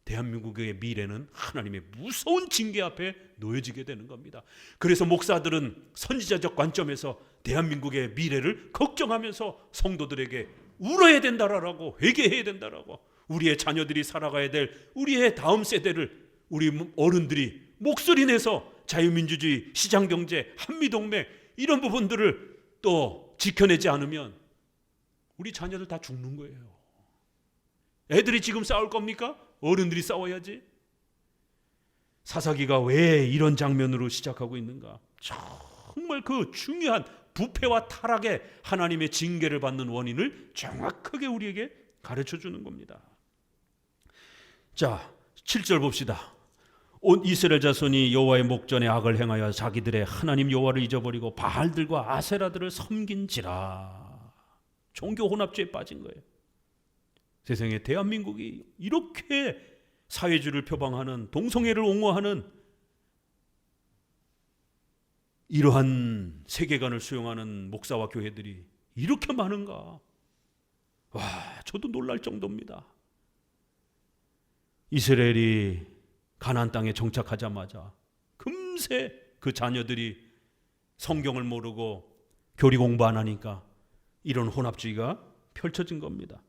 대한민국의 미래는 하나님의 무서운 징계 앞에 놓여지게 되는 겁니다. 그래서 목사들은 선지자적 관점에서 대한민국의 미래를 걱정하면서 성도들에게 울어야 된다라고, 회개해야 된다라고, 우리의 자녀들이 살아가야 될 우리의 다음 세대를 우리 어른들이 목소리 내서 자유민주주의, 시장경제, 한미동맹 이런 부분들을 또 지켜내지 않으면 우리 자녀들 다 죽는 거예요. 애들이 지금 싸울 겁니까? 어른들이 싸워야지. 사사기가 왜 이런 장면으로 시작하고 있는가? 정말 그 중요한 부패와 타락의 하나님의 징계를 받는 원인을 정확하게 우리에게 가르쳐 주는 겁니다. 자, 7절 봅시다. 온 이스라엘 자손이 여호와의 목전에 악을 행하여 자기들의 하나님 여호와를 잊어버리고 바알들과 아세라들을 섬긴지라. 종교 혼합주의에 빠진 거예요. 세상에 대한민국이 이렇게 사회주의를 표방하는, 동성애를 옹호하는 이러한 세계관을 수용하는 목사와 교회들이 이렇게 많은가? 와, 저도 놀랄 정도입니다. 이스라엘이 가나안 땅에 정착하자마자 금세 그 자녀들이 성경을 모르고 교리 공부 안 하니까 이런 혼합주의가 펼쳐진 겁니다.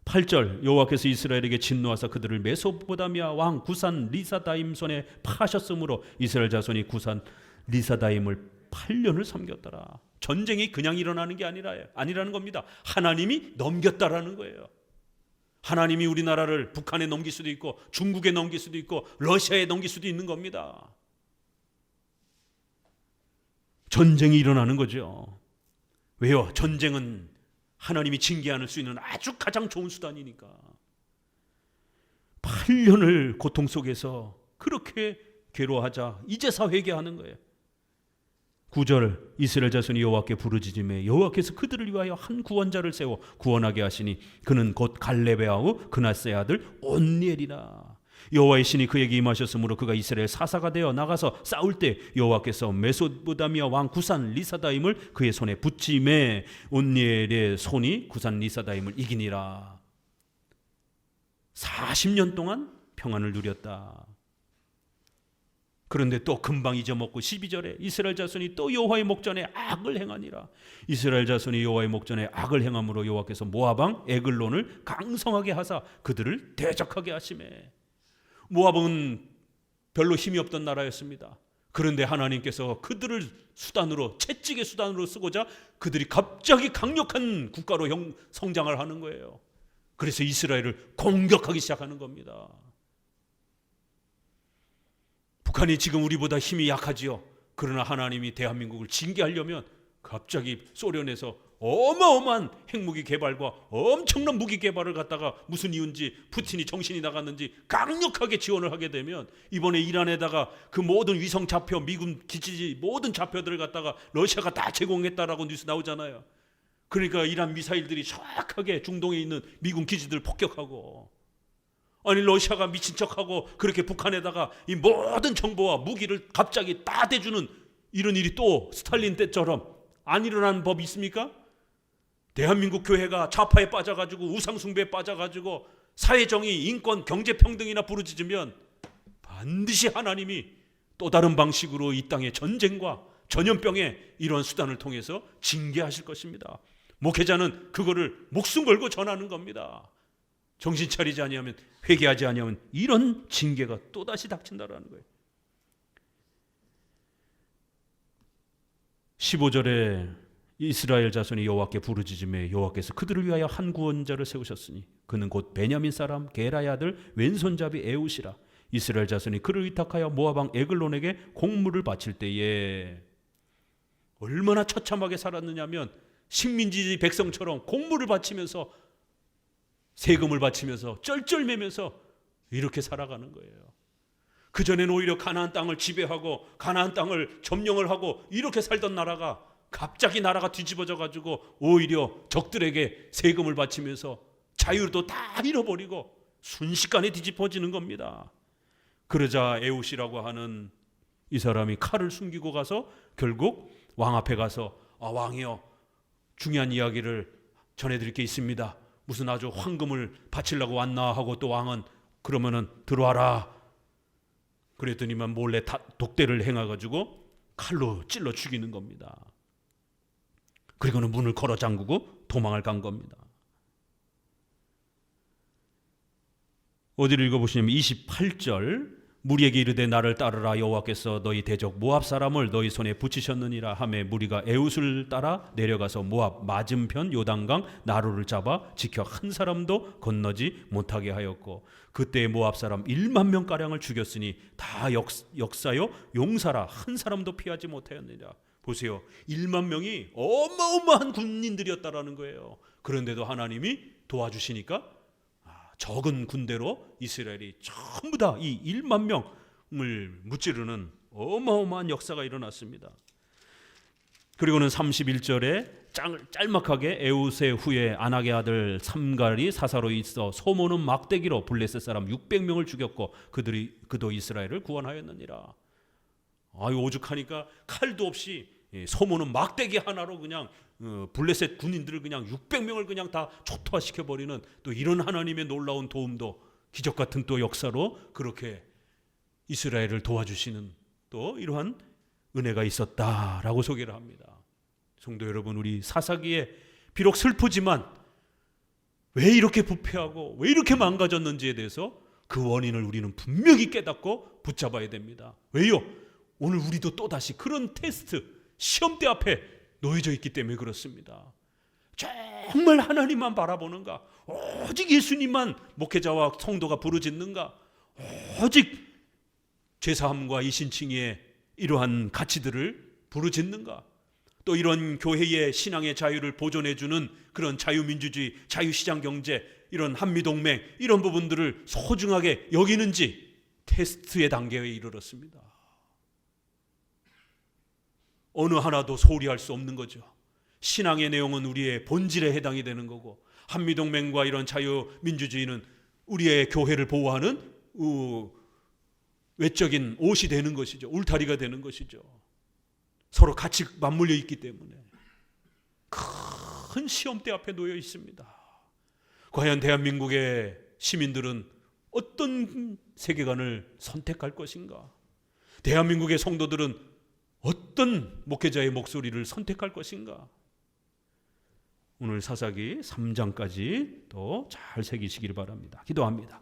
8절 여호와께서 이스라엘에게 진노하사 그들을 메소포다미아 왕 구산 리사다임 손에 파하셨으므로 이스라엘 자손이 구산 리사다임을 8년을 섬겼더라. 전쟁이 그냥 일어나는 게 아니라는 겁니다. 하나님이 넘겼다라는 거예요. 하나님이 우리나라를 북한에 넘길 수도 있고 중국에 넘길 수도 있고 러시아에 넘길 수도 있는 겁니다. 전쟁이 일어나는 거죠. 왜요? 전쟁은 하나님이 징계할 수 있는 아주 가장 좋은 수단이니까. 8년을 고통 속에서 그렇게 괴로워하자 이제서 회개하는 거예요. 9절 이스라엘 자손이 여호와께 부르짖음에 여호와께서 그들을 위하여 한 구원자를 세워 구원하게 하시니 그는 곧 갈렙의 아우 그나스의 아들 온니엘이라. 여호와의 신이 그에게 임하셨으므로 그가 이스라엘 사사가 되어 나가서 싸울 때 여호와께서 메소포다미아 왕 구산 리사다임을 그의 손에 붙임에 온니엘의 손이 구산 리사다임을 이기니라. 40년 동안 평안을 누렸다. 그런데 또 금방 잊어먹고 12절에 이스라엘 자손이 또 여호와의 목전에 악을 행하니라. 이스라엘 자손이 여호와의 목전에 악을 행함으로 여호와께서 모압 왕 에글론을 강성하게 하사 그들을 대적하게 하시매. 모압은 별로 힘이 없던 나라였습니다. 그런데 하나님께서 그들을 수단으로, 채찍의 수단으로 쓰고자 그들이 갑자기 강력한 국가로 성장을 하는 거예요. 그래서 이스라엘을 공격하기 시작하는 겁니다. 북한이 지금 우리보다 힘이 약하지요. 그러나 하나님이 대한민국을 징계하려면 갑자기 소련에서 어마어마한 핵무기 개발과 엄청난 무기 개발을 갖다가 무슨 이유인지 푸틴이 정신이 나갔는지 강력하게 지원을 하게 되면 이번에 이란에다가 그 모든 위성 좌표, 미군 기지 모든 좌표들을 갖다가 러시아가 다 제공했다라고 뉴스 나오잖아요. 그러니까 이란 미사일들이 정확하게 중동에 있는 미군 기지들을 폭격하고, 아니 러시아가 미친 척하고 그렇게 북한에다가 이 모든 정보와 무기를 갑자기 다 대주는 이런 일이 또 스탈린 때처럼 안 일어나는 법이 있습니까? 대한민국 교회가 좌파에 빠져가지고 우상숭배에 빠져가지고 사회정의, 인권, 경제평등이나 부르짖으면 반드시 하나님이 또 다른 방식으로 이 땅의 전쟁과 전염병의 이런 수단을 통해서 징계하실 것입니다. 목회자는 그거를 목숨 걸고 전하는 겁니다. 정신 차리지 아니하면, 회개하지 아니하면 이런 징계가 또다시 닥친다라는 거예요. 15절에 이스라엘 자손이 여호와께 부르짖음에 여호와께서 그들을 위하여 한 구원자를 세우셨으니 그는 곧 베냐민 사람 게라의 아들 왼손잡이 에웃이라. 이스라엘 자손이 그를 위탁하여 모압 왕 에글론에게 공물을 바칠 때에 얼마나 처참하게 살았느냐면 식민지 백성처럼 공물을 바치면서 세금을 바치면서 쩔쩔매면서 이렇게 살아가는 거예요. 그전에는 오히려 가나안 땅을 지배하고 가나안 땅을 점령을 하고 이렇게 살던 나라가 갑자기 나라가 뒤집어져 가지고 오히려 적들에게 세금을 바치면서 자유도 다 잃어버리고 순식간에 뒤집어지는 겁니다. 그러자 에웃이라고 하는 이 사람이 칼을 숨기고 가서 결국 왕 앞에 가서 왕이여, 중요한 이야기를 전해드릴 게 있습니다. 무슨 아주 황금을 바치려고 왔나 하고 또 왕은 그러면은 들어와라. 그랬더니만 몰래 독대를 행해가지고 칼로 찔러 죽이는 겁니다. 그리고는 문을 걸어 잠그고 도망을 간 겁니다. 어디를 읽어보시냐면 28절 무리에게 이르되 나를 따르라 여호와께서 너희 대적 모압 사람을 너희 손에 붙이셨느니라 하매 무리가 에웃을 따라 내려가서 모압 맞은편 요단강 나루를 잡아 지켜 한 사람도 건너지 못하게 하였고 그때 모압 사람 1만 명 가량을 죽였으니 다 역사요 용사라 한 사람도 피하지 못하였느니라. 보세요. 1만 명이 어마어마한 군인들이었다라는 거예요. 그런데도 하나님이 도와주시니까 적은 군대로 이스라엘이 전부 다 이 1만 명을 무찌르는 어마어마한 역사가 일어났습니다. 그리고는 31절에 짤막하게 에웃의 후에 아낙의 아들 삼갈이 사사로 있어 소모는 막대기로 블레셋 사람 600명을 죽였고 그도 이스라엘을 구원하였느니라. 아유 오죽하니까 칼도 없이 소모는 막대기 하나로 그냥 블레셋 군인들을 그냥 600명을 그냥 다 초토화시켜 버리는 또 이런 하나님의 놀라운 도움도 기적 같은 또 역사로 그렇게 이스라엘을 도와주시는 또 이러한 은혜가 있었다라고 소개를 합니다. 성도 여러분, 우리 사사기에 비록 슬프지만 왜 이렇게 부패하고 왜 이렇게 망가졌는지에 대해서 그 원인을 우리는 분명히 깨닫고 붙잡아야 됩니다. 왜요? 오늘 우리도 또다시 그런 테스트, 시험대 앞에 놓여져 있기 때문에 그렇습니다. 정말 하나님만 바라보는가? 오직 예수님만 목회자와 성도가 부르짖는가? 오직 죄사함과 이신칭의의 이러한 가치들을 부르짖는가? 또 이런 교회의 신앙의 자유를 보존해주는 그런 자유민주주의, 자유시장경제, 이런 한미동맹 이런 부분들을 소중하게 여기는지 테스트의 단계에 이르렀습니다. 어느 하나도 소홀히 할 수 없는 거죠. 신앙의 내용은 우리의 본질에 해당이 되는 거고 한미동맹과 이런 자유민주주의는 우리의 교회를 보호하는 외적인 옷이 되는 것이죠. 울타리가 되는 것이죠. 서로 같이 맞물려 있기 때문에 큰 시험대 앞에 놓여 있습니다. 과연 대한민국의 시민들은 어떤 세계관을 선택할 것인가? 대한민국의 성도들은 어떤 목회자의 목소리를 선택할 것인가? 오늘 사사기 3장까지 또 잘 새기시길 바랍니다. 기도합니다.